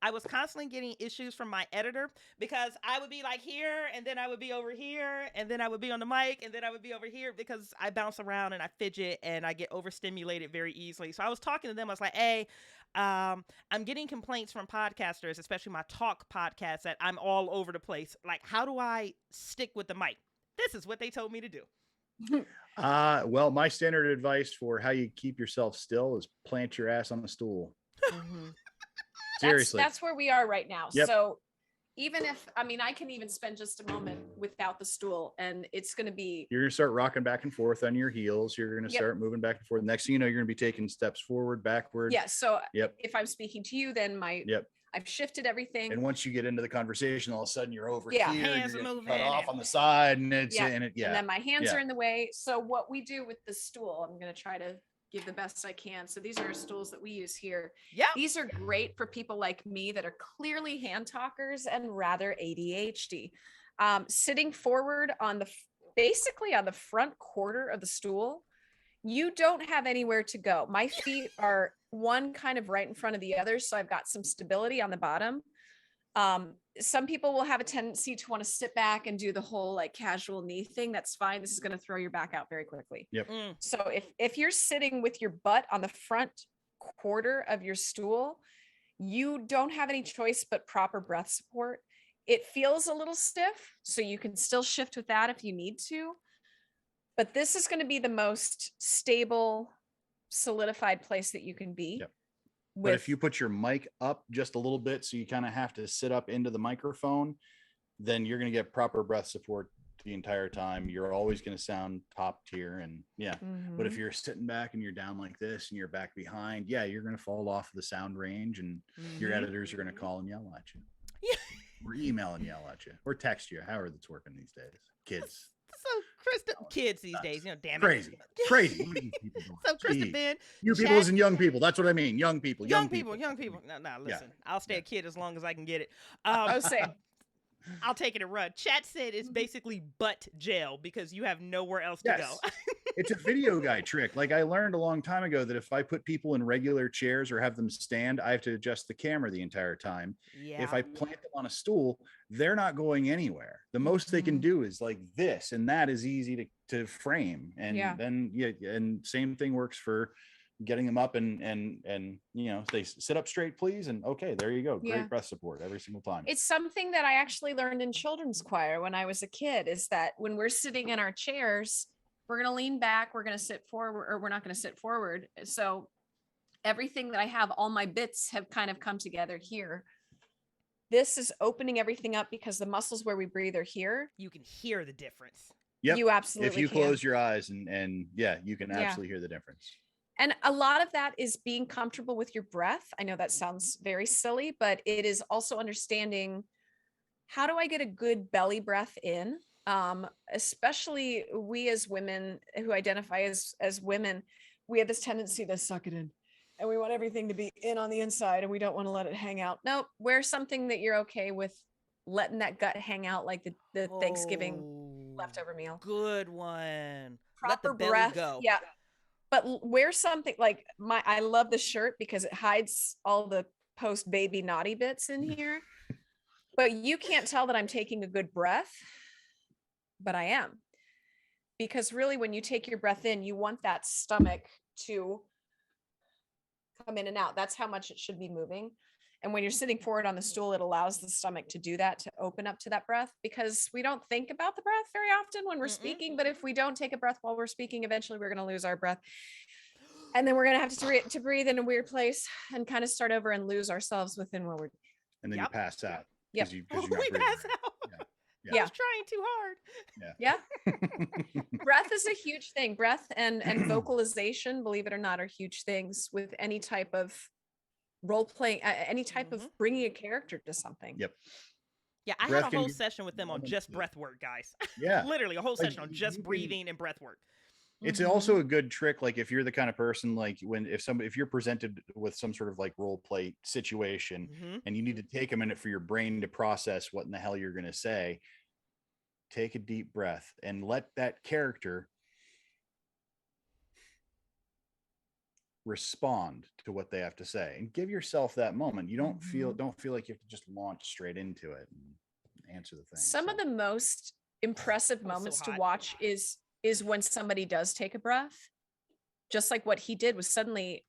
Speaker 1: I was constantly getting issues from my editor because I would be like here, and then I would be over here, and then I would be on the mic, and then I would be over here because I bounce around and I fidget and I get overstimulated very easily. So I was talking to them. I was like, hey, I'm getting complaints from podcasters, especially my talk podcasts, that I'm all over the place. Like, how do I stick with the mic? This is what they told me to do.
Speaker 3: Well, my standard advice for how you keep yourself still is plant your ass on a stool. Seriously.
Speaker 2: That's where we are right now.
Speaker 3: Yep.
Speaker 2: So even if, I can even spend just a moment without the stool, and it's going to be... You're
Speaker 3: going to start rocking back and forth on your heels. You're going to start moving back and forth. Next thing you know, you're going to be taking steps forward, backward.
Speaker 2: Yeah. So if I'm speaking to you, then I've shifted everything.
Speaker 3: And once you get into the conversation, all of a sudden you're over here.
Speaker 1: Hands
Speaker 3: you're
Speaker 1: moving.
Speaker 3: cut off on the side, and
Speaker 2: and then my hands are in the way. So what we do with the stool, I'm going to try to give the best I can. So these are stools that we use here.
Speaker 1: Yeah.
Speaker 2: These are great for people like me that are clearly hand talkers and rather ADHD. Sitting forward basically on the front quarter of the stool, you don't have anywhere to go. My feet are one kind of right in front of the other, so I've got some stability on the bottom. Some people will have a tendency to want to sit back and do the whole like casual knee thing. That's fine. This is going to throw your back out very quickly.
Speaker 3: Yep.
Speaker 2: So if you're sitting with your butt on the front quarter of your stool, you don't have any choice but proper breath support. It feels a little stiff, so you can still shift with that if you need to. But this is going to be the most stable, solidified place that you can be.
Speaker 3: Yep. But if you put your mic up just a little bit, so you kind of have to sit up into the microphone, then you're going to get proper breath support the entire time. You're always going to sound top tier. And but if you're sitting back and you're down like this and you're back behind, you're going to fall off the sound range, and your editors are going to call and yell at you. Or email and yell at you, or text you, however that's working these days. Kids.
Speaker 1: So Krista, kids these days, damn it.
Speaker 3: Crazy. What are you people doing?
Speaker 1: So Krista, Ben,
Speaker 3: you people isn't young people. That's what I mean. Young people.
Speaker 1: Young people. No, listen. I'll stay a kid as long as I can get it.
Speaker 2: I was saying,
Speaker 1: I'll take it and run. Chat said it's basically butt jail because you have nowhere else to go.
Speaker 3: It's a video guy trick. Like I learned a long time ago that if I put people in regular chairs or have them stand, I have to adjust the camera the entire time. Yeah. If I plant them on a stool, they're not going anywhere. The most they can do is like this, and that is easy to frame. And then and same thing works for getting them up and they sit up straight, please. And okay, there you go. Great breath support every single time.
Speaker 2: It's something that I actually learned in children's choir when I was a kid, is that when we're sitting in our chairs, we're going to lean back, we're going to sit forward, or we're not going to sit forward. So everything that I have, all my bits have kind of come together here. This is opening everything up because the muscles where we breathe are here.
Speaker 1: You can hear the difference.
Speaker 3: Yep.
Speaker 2: You absolutely
Speaker 3: If you
Speaker 2: can.
Speaker 3: Close your eyes and you can absolutely hear the difference.
Speaker 2: And a lot of that is being comfortable with your breath. I know that sounds very silly, but it is also understanding, how do I get a good belly breath in? Especially we as women who identify as women, we have this tendency to suck it in, and we want everything to be in on the inside, and we don't want to let it hang out. Nope. Wear something that you're okay with letting that gut hang out, like the Thanksgiving leftover meal.
Speaker 1: Good one.
Speaker 2: Proper
Speaker 1: Let the
Speaker 2: breath.
Speaker 1: belly go.
Speaker 2: Yeah. But wear something like I love the shirt because it hides all the post baby naughty bits in here. But you can't tell that I'm taking a good breath, but I am. Because really, when you take your breath in, you want that stomach to come in and out. That's how much it should be moving. And when you're sitting forward on the stool, it allows the stomach to do that, to open up to that breath, because we don't think about the breath very often when we're speaking. But if we don't take a breath while we're speaking, eventually we're going to lose our breath. And then we're going to have to breathe in a weird place and kind of start over and lose ourselves within what we're.
Speaker 3: And then you pass out.
Speaker 2: Yep.
Speaker 3: You're not
Speaker 1: We
Speaker 3: breathing
Speaker 1: pass
Speaker 3: right.
Speaker 1: out.
Speaker 3: Yeah.
Speaker 1: I was trying too hard.
Speaker 2: Yeah. Breath is a huge thing. Breath and vocalization, believe it or not, are huge things with any type of role playing, any type of bringing a character to something.
Speaker 3: Yep.
Speaker 1: Yeah, I had a whole session with them on just breath work, guys.
Speaker 3: Yeah.
Speaker 1: Literally a whole session on just breathing and breath work.
Speaker 3: It's also a good trick, like if you're the kind of person, like if you're presented with some sort of like role play situation and you need to take a minute for your brain to process what in the hell you're going to say, take a deep breath and let that character respond to what they have to say, and give yourself that moment. You don't feel like you have to just launch straight into it and answer the thing.
Speaker 2: Some of the most impressive moments to watch is when somebody does take a breath, just like what he did was suddenly,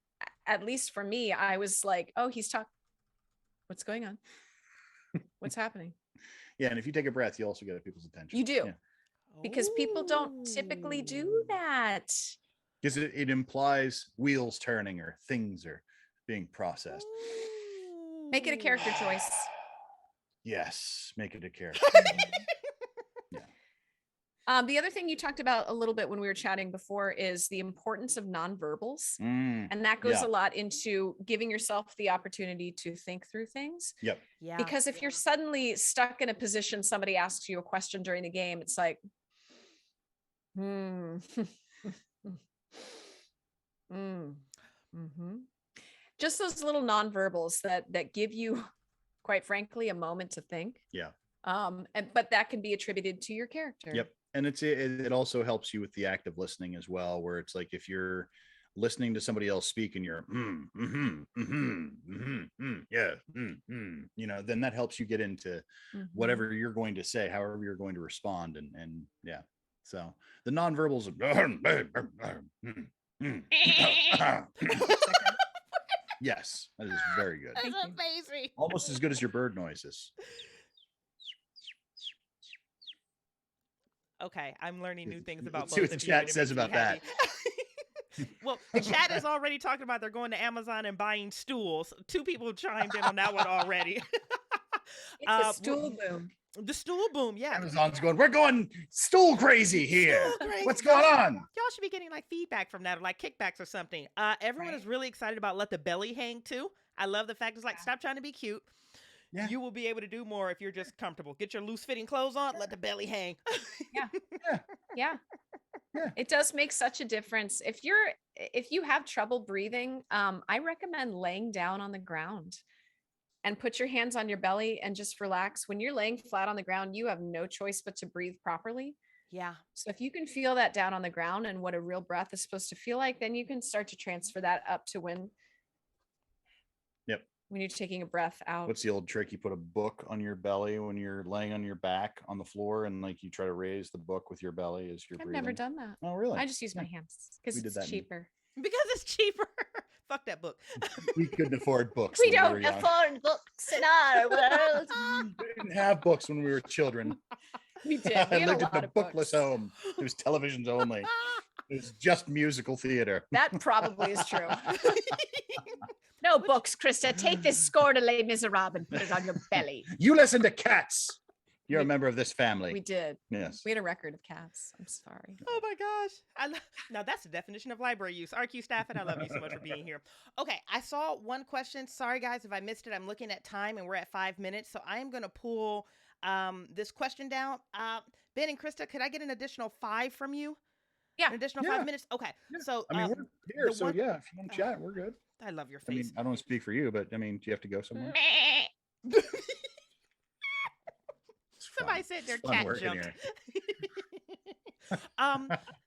Speaker 2: at least for me, I was like, oh, he's talking. What's going on? What's happening?
Speaker 3: Yeah. And if you take a breath, you also get people's attention.
Speaker 2: You do. Because people don't typically do that.
Speaker 3: Because it implies wheels turning or things are being processed.
Speaker 2: Make it a character choice.
Speaker 3: Yes. Make it a character.
Speaker 2: The other thing you talked about a little bit when we were chatting before is the importance of nonverbals. And that goes a lot into giving yourself the opportunity to think through things.
Speaker 3: Yep.
Speaker 2: Yeah. Because if you're suddenly stuck in a position, somebody asks you a question during the game, it's like, just those little nonverbals that give you, quite frankly, a moment to think.
Speaker 3: Yeah.
Speaker 2: But that can be attributed to your character.
Speaker 3: Yep. And it also helps you with the active listening as well, where it's like if you're listening to somebody else speak and you're then that helps you get into whatever you're going to say, however you're going to respond, and yeah. So the nonverbals yes, that is very good.
Speaker 1: That's amazing.
Speaker 3: Almost as good as your bird noises.
Speaker 1: Okay, I'm learning new things about both
Speaker 3: see what the
Speaker 1: of you,
Speaker 3: chat
Speaker 1: and it
Speaker 3: says
Speaker 1: makes me
Speaker 3: about that.
Speaker 1: happy. Well, the chat is already talking about they're going to Amazon and buying stools. 2 people chimed in on that one already.
Speaker 2: It's a stool boom.
Speaker 1: The stool boom, yeah.
Speaker 3: Amazon's going, we're going stool crazy here.
Speaker 1: Stool crazy.
Speaker 3: What's going on?
Speaker 1: Y'all should be getting like feedback from that, or like kickbacks or something. Everyone is really excited about Let the Belly Hang too. I love the fact it's like, stop trying to be cute. Yeah. You will be able to do more if you're just comfortable. Get your loose fitting clothes on, let the belly hang.
Speaker 2: Yeah. It does make such a difference. If you have trouble breathing, I recommend laying down on the ground and put your hands on your belly and just relax. When you're laying flat on the ground, you have no choice but to breathe properly.
Speaker 1: Yeah.
Speaker 2: So if you can feel that down on the ground and what a real breath is supposed to feel like, then you can start to transfer that up to when you're taking a breath out.
Speaker 3: What's the old trick? You put a book on your belly when you're laying on your back on the floor, and like you try to raise the book with your belly as you're breathing.
Speaker 2: I've never done that.
Speaker 3: Oh, really?
Speaker 2: I just use my hands because it's cheaper.
Speaker 1: Because it's cheaper. Fuck that book.
Speaker 3: We couldn't afford books.
Speaker 2: We don't afford books in our world.
Speaker 3: We didn't have books when we were children.
Speaker 2: We did. We had
Speaker 3: I lived
Speaker 2: a lot
Speaker 3: in a
Speaker 2: of
Speaker 3: bookless home. It was televisions only. It was just musical theater.
Speaker 2: That probably is true. No books, Krista. Take this score de Les Miserables and put it on your belly.
Speaker 3: You listen to Cats. You're a member of this family.
Speaker 2: We did.
Speaker 3: Yes.
Speaker 2: We had a record of Cats. I'm sorry.
Speaker 1: Oh my gosh. Now that's the definition of library use. RQ staff, and I love you so much for being here. Okay, I saw one question. Sorry guys if I missed it. I'm looking at time and we're at 5 minutes. So I am going to pull this question down. Ben and Krista, could I get an additional 5 from you?
Speaker 2: Yeah.
Speaker 1: An additional 5 minutes? Okay.
Speaker 3: Yeah.
Speaker 1: So
Speaker 3: I mean, we're here, so yeah, if you want to chat, we're good.
Speaker 1: I love your face.
Speaker 3: I mean, I don't speak for you, but I mean, do you have to go somewhere?
Speaker 1: Somebody said their cat jumped.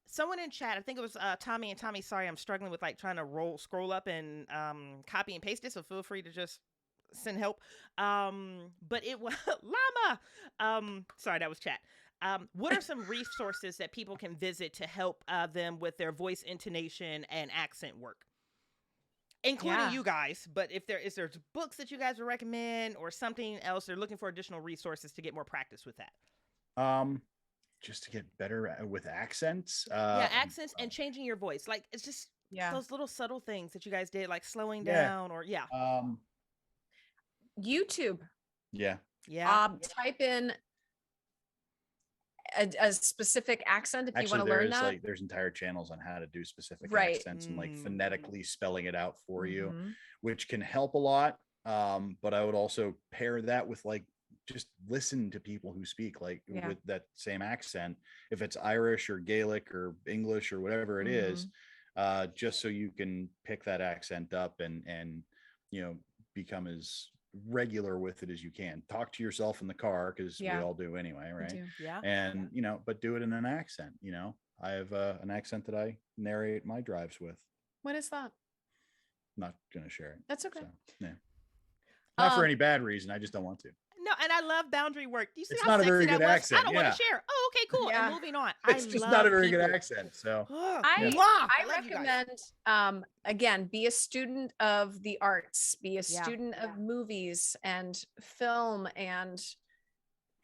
Speaker 1: Someone in chat, I think it was Tommy, and Tommy, sorry, I'm struggling with like trying to scroll up and copy and paste it, so feel free to just send help. But it was Llama. Sorry, that was chat. What are some resources that people can visit to help them with their voice intonation and accent work? Including you guys, but if there's books that you guys would recommend or something else, they're looking for additional resources to get more practice with that.
Speaker 3: Just to get better with accents.
Speaker 1: Yeah, accents and changing your voice. Like, it's just
Speaker 2: Yeah.
Speaker 1: those little subtle things that you guys did, like slowing down or
Speaker 2: YouTube.
Speaker 3: Yeah.
Speaker 2: Type in a specific accent if you want to learn that.
Speaker 3: There's entire channels on how to do specific
Speaker 2: Right.
Speaker 3: accents and like phonetically spelling it out for you,
Speaker 2: Mhm.
Speaker 3: which can help a lot. But I would also pair that with like just listen to people who speak like with that same accent, if it's Irish or Gaelic or English or whatever it is, just so you can pick that accent up and you know, become as regular with it as you can. Talk to yourself in the car, because we all do anyway, right?
Speaker 1: Yeah.
Speaker 3: And you know, but do it in an accent. You know, I have an accent that I narrate my drives with.
Speaker 2: What is that?
Speaker 3: Not gonna share it.
Speaker 2: That's okay.
Speaker 3: So, yeah. Not for any bad reason. I just don't want to.
Speaker 1: No, and I love boundary work. Do you see
Speaker 3: It's
Speaker 1: how
Speaker 3: not a
Speaker 1: sexy
Speaker 3: very
Speaker 1: that
Speaker 3: good
Speaker 1: was?
Speaker 3: accent,
Speaker 1: I don't want to share. Oh, okay, cool.
Speaker 2: Yeah.
Speaker 1: And moving on.
Speaker 3: It's just not a very good accent. So
Speaker 2: I
Speaker 1: love you guys.
Speaker 2: recommend again, be a student of the arts, be a student of movies and film and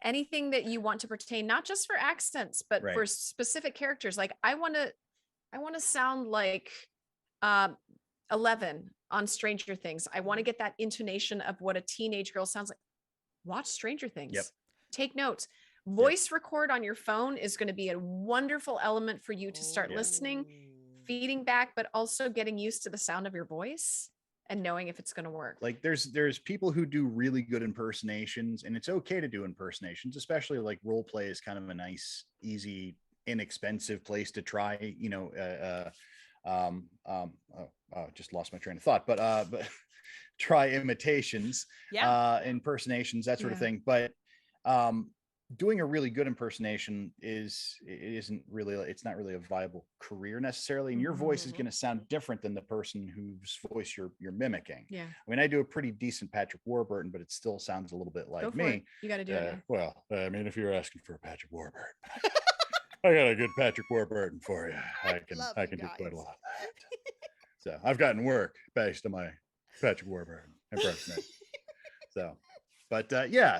Speaker 2: anything that you want to pertain, not just for accents, but for specific characters. Like I want to sound like 11 on Stranger Things. I want to get that intonation of what a teenage girl sounds like. Watch Stranger Things.
Speaker 3: Yep.
Speaker 2: Take notes. Voice record on your phone is going to be a wonderful element for you to start listening, feeding back, but also getting used to the sound of your voice and knowing if it's going to work.
Speaker 3: Like there's people who do really good impersonations, and it's okay to do impersonations, especially like role play is kind of a nice, easy, inexpensive place to try, you know, just lost my train of thought, but try imitations, impersonations, that sort of thing. But doing a really good impersonation it's not really a viable career necessarily, and your voice is going to sound different than the person whose voice you're mimicking. I mean, I do a pretty decent Patrick Warburton, but it still sounds a little bit like me.
Speaker 2: You got to do it.
Speaker 3: Well, I mean, if you're asking for a Patrick Warburton, I got a good Patrick Warburton for you. I can do quite a lot of that. So I've gotten work based on my Patrick Warburton impersonation. So, but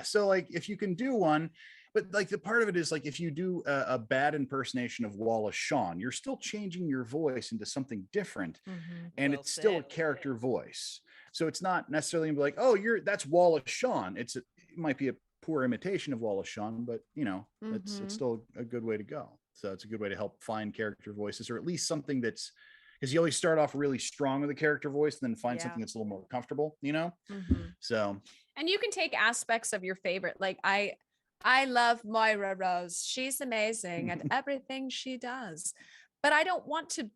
Speaker 3: so like if you can do one, but like the part of it is like if you do a bad impersonation of Wallace Shawn, you're still changing your voice into something different, and it's still a character voice. So it's not necessarily gonna be like, oh, that's Wallace Shawn. It might be a poor imitation of Wallace Shawn, but you know, it's still a good way to go. So it's a good way to help find character voices, or at least something that's, because you always start off really strong with a character voice and then find something that's a little more comfortable, you know? So,
Speaker 2: and you can take aspects of your favorite. Like I love Moira Rose. She's amazing at everything she does, but I don't want to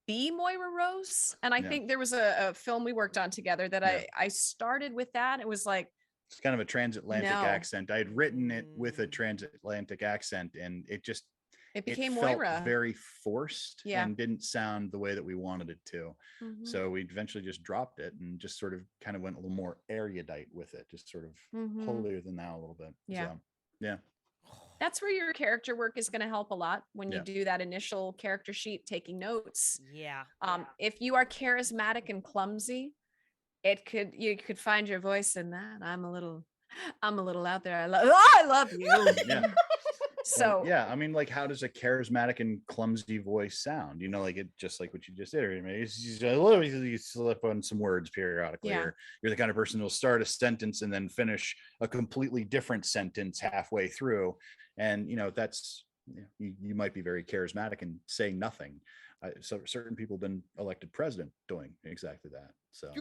Speaker 2: be Moira Rose. And I think there was a film we worked on together that I started with that. It was like,
Speaker 3: it's kind of a transatlantic accent. I had written it with a transatlantic accent, and it
Speaker 2: became
Speaker 3: felt
Speaker 2: Moira.
Speaker 3: very forced and didn't sound the way that we wanted it to. So we eventually just dropped it and just sort of kind of went a little more erudite with it, just sort of holier than thou a little bit. So, yeah.
Speaker 2: That's where your character work is going to help a lot when you do that initial character sheet, taking notes. If you are charismatic and clumsy, you could find your voice in that. I'm a little out there. I love you. So
Speaker 3: yeah, I mean, like, how does a charismatic and clumsy voice sound? You know, like it just like what you just did. I mean, you slip on some words periodically, or you're the kind of person who'll start a sentence and then finish a completely different sentence halfway through, and you know that's you might be very charismatic and say nothing. So certain people have been elected president doing exactly that. So.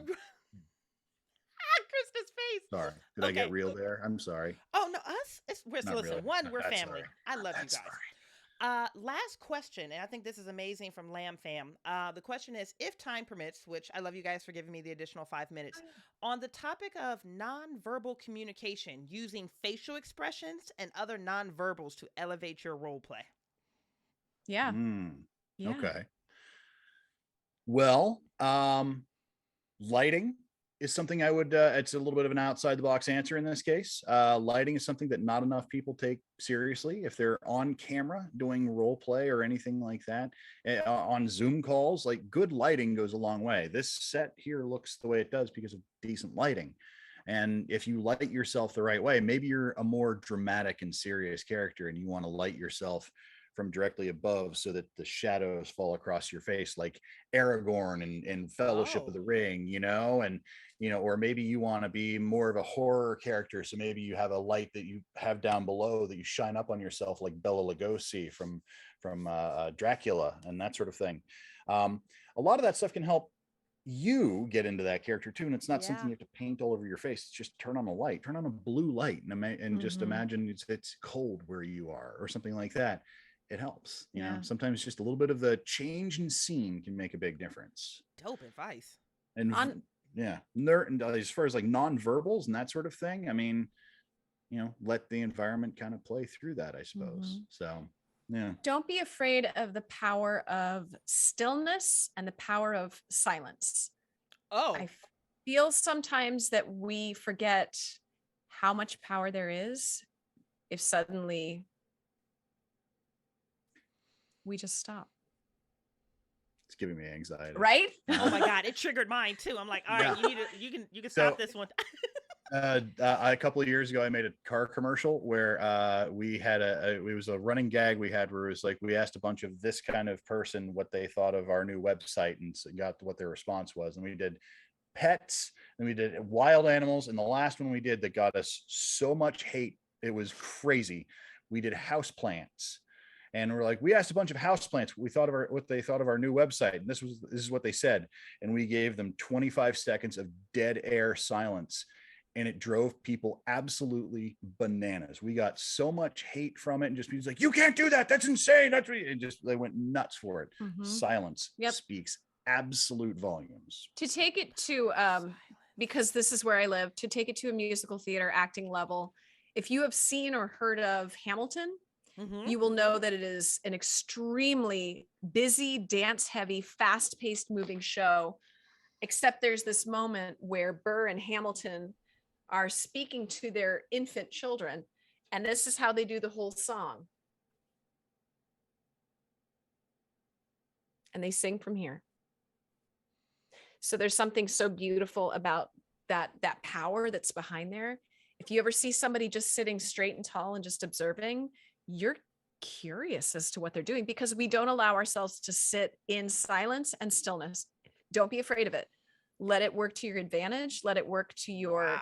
Speaker 1: Krista's face.
Speaker 3: Sorry, did I get real there? I'm sorry.
Speaker 1: Oh no, we're
Speaker 3: really.
Speaker 1: We're family.
Speaker 3: Sorry.
Speaker 1: I love you guys. Last question, and I think this is amazing from Lamb Fam. The question is, if time permits, which I love you guys for giving me the additional 5 minutes, on the topic of nonverbal communication using facial expressions and other nonverbals to elevate your role play.
Speaker 2: Yeah.
Speaker 3: Okay. Well, lighting is something I would, it's a little bit of an outside the box answer in this case. Lighting is something that not enough people take seriously. If they're on camera doing role play or anything like that, on Zoom calls, like good lighting goes a long way. This set here looks the way it does because of decent lighting. And if you light yourself the right way, maybe you're a more dramatic and serious character and you want to light yourself from directly above so that the shadows fall across your face, like Aragorn in Fellowship of the Ring, and or maybe you want to be more of a horror character, so maybe you have a light that you have down below that you shine up on yourself, like Bela Lugosi from Dracula and that sort of thing. A lot of that stuff can help you get into that character too, and it's not something you have to paint all over your face. It's just turn on a blue light and just imagine it's cold where you are or something like that. It helps. Sometimes just a little bit of the change in scene can make a big difference.
Speaker 1: Dope advice.
Speaker 3: And as far as like non-verbals and that sort of thing, I mean, let the environment kind of play through that, I suppose. So yeah.
Speaker 2: Don't be afraid of the power of stillness and the power of silence. I feel sometimes that we forget how much power there is if suddenly we just stop.
Speaker 3: It's giving me anxiety.
Speaker 2: Right?
Speaker 1: Oh my God, it triggered mine too. I'm like, all right, you can stop this one.
Speaker 3: A couple of years ago, I made a car commercial where we had it was a running gag we had where it was like we asked a bunch of this kind of person what they thought of our new website and got what their response was. And we did pets and we did wild animals. And the last one we did that got us so much hate, it was crazy. We did house plants. And we're like, we asked a bunch of houseplants what they thought of our new website. And this is what they said. And we gave them 25 seconds of dead air silence. And it drove people absolutely bananas. We got so much hate from it, and just people like, "You can't do that. That's insane." They went nuts for it. Silence speaks absolute volumes.
Speaker 2: To take it to, because this is where I live, to take it to a musical theater acting level. If you have seen or heard of Hamilton, you will know that it is an extremely busy, dance-heavy, fast-paced moving show. Except there's this moment where Burr and Hamilton are speaking to their infant children, and this is how they do the whole song. And they sing from here. So there's something so beautiful about that power that's behind there. If you ever see somebody just sitting straight and tall and just observing, you're curious as to what they're doing, because we don't allow ourselves to sit in silence and stillness. Don't be afraid of it. Let it work to your advantage. Let it work to your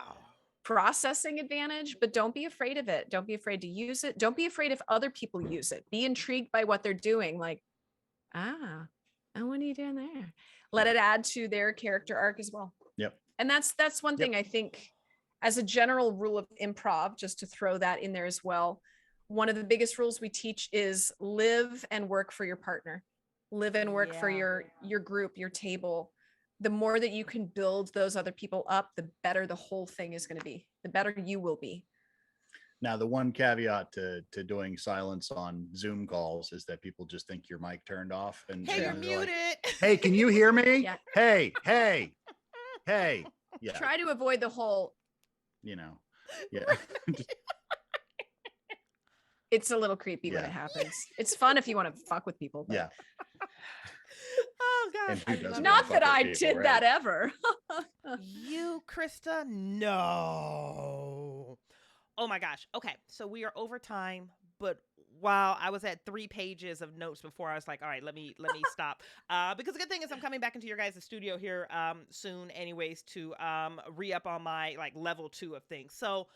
Speaker 2: processing advantage, but don't be afraid of it. Don't be afraid to use it. Don't be afraid if other people use it. Be intrigued by what they're doing. Like, and what are you doing there? Let it add to their character arc as well.
Speaker 3: Yep.
Speaker 2: And that's one thing I think, as a general rule of improv, just to throw that in there as well. One of the biggest rules we teach is live and work for your partner. Live and work for your group, your table. The more that you can build those other people up, the better the whole thing is going to be. The better you will be.
Speaker 3: Now, the one caveat to doing silence on Zoom calls is that people just think your mic turned off. And
Speaker 1: hey, you're muted.
Speaker 3: Like, hey, can you hear me?
Speaker 2: Yeah.
Speaker 3: Hey. Yeah.
Speaker 2: Try to avoid the whole.
Speaker 3: Yeah.
Speaker 2: It's a little creepy when it happens. It's fun if you want to fuck with people.
Speaker 3: But... Yeah.
Speaker 1: Oh gosh.
Speaker 2: Not that I did that ever.
Speaker 1: You, Krista? No. Oh my gosh. Okay. So we are over time, but wow, I was at 3 pages of notes before I was like, all right, let me stop. Because the good thing is I'm coming back into your guys' studio here soon anyways to re-up on my like level 2 of things. So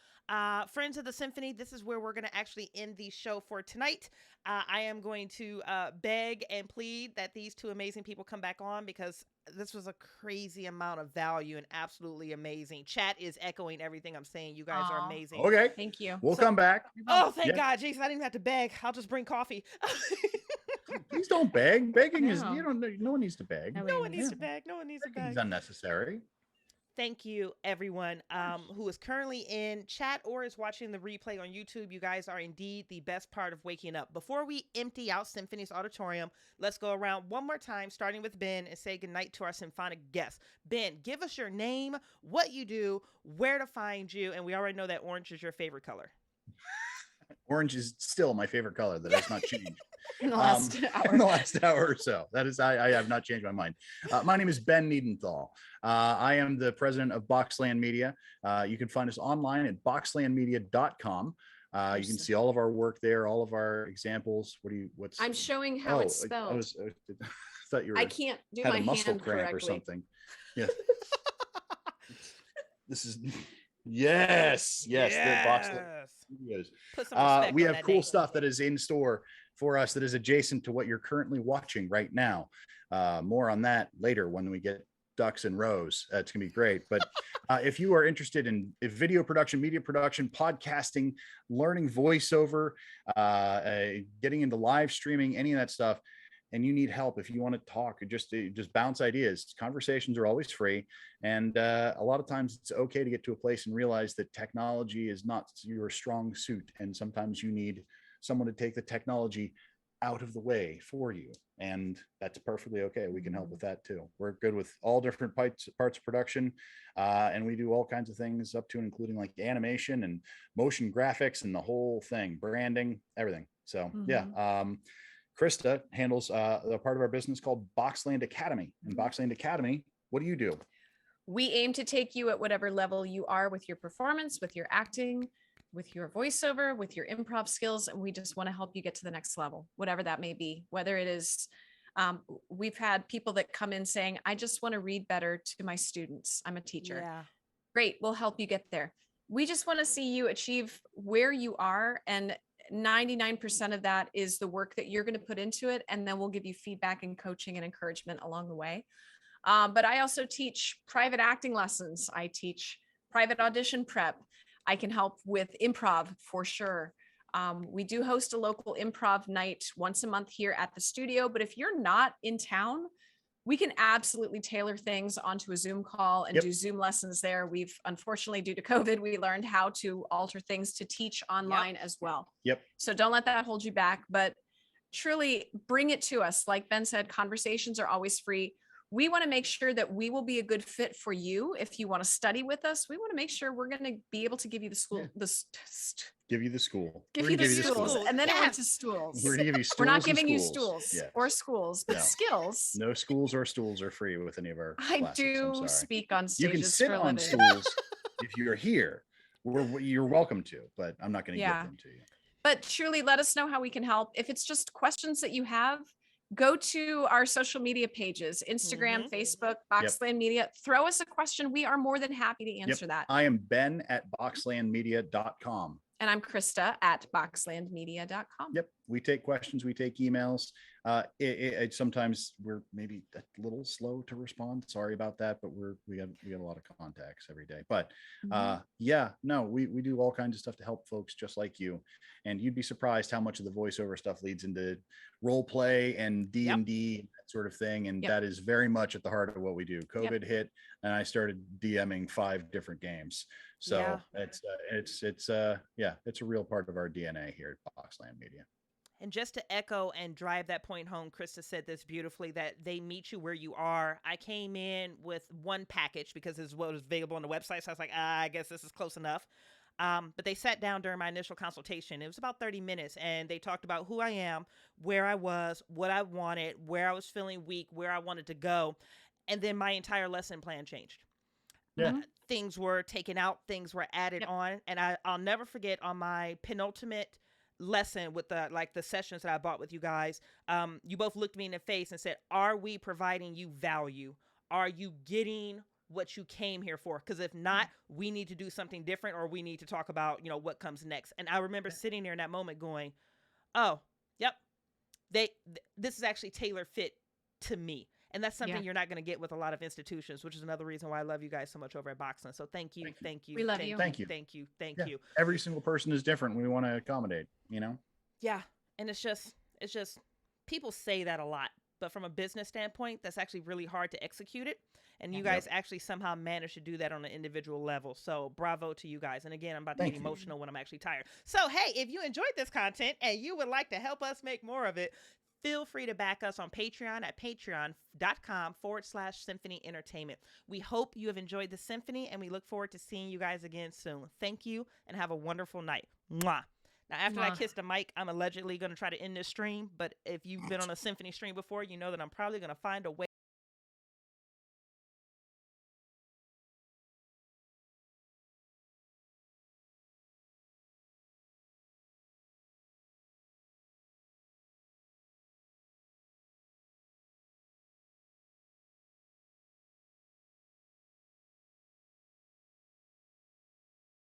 Speaker 1: friends of the Symphony, this is where we're going to actually end the show for tonight. I am going to beg and plead that these 2 amazing people come back on, because this was a crazy amount of value and absolutely amazing. Chat is echoing everything I'm saying. You guys are amazing.
Speaker 3: Okay.
Speaker 2: Thank you.
Speaker 3: We'll come back.
Speaker 1: Oh, thank God. Jason, I didn't even have to beg. I'll just bring coffee.
Speaker 3: Please don't beg. Begging is, no one needs to beg.
Speaker 1: No one needs to beg. No one needs to beg.
Speaker 3: It's unnecessary.
Speaker 1: Thank you, everyone who is currently in chat or is watching the replay on YouTube. You guys are indeed the best part of waking up. Before we empty out Symphony's auditorium, let's go around one more time, starting with Ben, and say goodnight to our symphonic guests. Ben, give us your name, what you do, where to find you, and we already know that orange is your favorite color.
Speaker 3: Orange is still my favorite color. That has not changed.
Speaker 2: In the last hour.
Speaker 3: In the last hour or so. That is, I have not changed my mind. My name is Ben Niedenthal. I am the president of Boxland Media. You can find us online at boxlandmedia.com. You can see all of our work there, all of our examples.
Speaker 2: I'm showing how it's spelled.
Speaker 3: I thought you were.
Speaker 2: I can't do
Speaker 3: had
Speaker 2: my
Speaker 3: a muscle
Speaker 2: hand
Speaker 3: cramp
Speaker 2: correctly.
Speaker 3: or something. Yeah. This is yes. The Boxland Studios.
Speaker 1: Put some respect
Speaker 3: we
Speaker 1: on
Speaker 3: have
Speaker 1: that
Speaker 3: cool
Speaker 1: name.
Speaker 3: stuff that is in store for us that is adjacent to what you're currently watching right now. More on that later when we get ducks and rows. It's gonna be great. But if you are interested in video production, media production, podcasting, learning voiceover, getting into live streaming, any of that stuff, and you need help, if you want to talk, just bounce ideas, conversations are always free. And a lot of times it's okay to get to a place and realize that technology is not your strong suit. And sometimes you need someone to take the technology out of the way for you. And that's perfectly okay. We can help with that too. We're good with all different parts of production. And we do all kinds of things up to and including like animation and motion graphics and the whole thing, branding, everything. So yeah. Krista handles a part of our business called Boxland Academy. And Boxland Academy, what do you do?
Speaker 2: We aim to take you at whatever level you are with your performance, with your acting, with your voiceover, with your improv skills. And we just want to help you get to the next level, whatever that may be. Whether it is, we've had people that come in saying, I just want to read better to my students. I'm a teacher.
Speaker 1: Yeah.
Speaker 2: Great. We'll help you get there. We just want to see you achieve where you are. And 99% of that is the work that you're going to put into it. And then we'll give you feedback and coaching and encouragement along the way. But I also teach private acting lessons. I teach private audition prep. I can help with improv for sure. We do host a local improv night once a month here at the studio. But if you're not in town, we can absolutely tailor things onto a Zoom call and do Zoom lessons there. We've, unfortunately, due to COVID, we learned how to alter things to teach online as well. So don't let that hold you back, but truly bring it to us. Like Ben said, conversations are always free. We want to make sure that we will be a good fit for you. If you want to study with us, we want to make sure we're going to be able to give you the school,
Speaker 3: give you the school.
Speaker 2: Give you the stools. And then it went to stools.
Speaker 3: We're going to give you stools.
Speaker 2: We're not giving you stools or schools, but skills.
Speaker 3: No schools or stools are free with any of our classes.
Speaker 2: I do speak on stages.
Speaker 3: You can sit on stools if you're here. You're welcome to, but I'm not going to give them to you.
Speaker 2: But truly, let us know how we can help. If it's just questions that you have, go to our social media pages, Instagram, Facebook, Boxland Media. Throw us a question. We are more than happy to answer that.
Speaker 3: I am Ben at boxlandmedia.com.
Speaker 2: And I'm Krista at boxlandmedia.com.
Speaker 3: We take questions. We take emails. Sometimes we're maybe a little slow to respond. Sorry about that, but we have a lot of contacts every day. But we do all kinds of stuff to help folks just like you. And you'd be surprised how much of the voiceover stuff leads into role play and D&D, that sort of thing. And that is very much at the heart of what we do. COVID hit, and I started DMing 5 different games. So it's a real part of our DNA here at Boxland Media.
Speaker 1: And just to echo and drive that point home, Krista said this beautifully, that they meet you where you are. I came in with one package because it's what was available on the website. So I was like, I guess this is close enough. But they sat down during my initial consultation. It was about 30 minutes, and they talked about who I am, where I was, what I wanted, where I was feeling weak, where I wanted to go. And then my entire lesson plan changed. Things were taken out, things were added on. And I'll never forget, on my penultimate lesson with the sessions that I bought with you guys, you both looked me in the face and said, are we providing you value? Are you getting what you came here for? Because if not, we need to do something different, or we need to talk about, what comes next. And I remember sitting there in that moment going, oh, this is actually tailor fit to me. And that's something you're not going to get with a lot of institutions, which is another reason why I love you guys so much over at Boxland. So thank you.
Speaker 2: We love you.
Speaker 3: Thank you.
Speaker 1: Thank you.
Speaker 3: Every single person is different. We want to accommodate,
Speaker 1: Yeah. And it's just people say that a lot, but from a business standpoint, that's actually really hard to execute it. And you guys actually somehow managed to do that on an individual level. So bravo to you guys. And again, I'm about to get emotional when I'm actually tired. So, hey, if you enjoyed this content and you would like to help us make more of it, feel free to back us on Patreon at patreon.com/Symphony Entertainment. We hope you have enjoyed the Symphony, and we look forward to seeing you guys again soon. Thank you, and have a wonderful night. Mwah. Now, after I kiss the mic, I'm allegedly going to try to end this stream, but if you've been on a Symphony stream before, you know that I'm probably going to find a way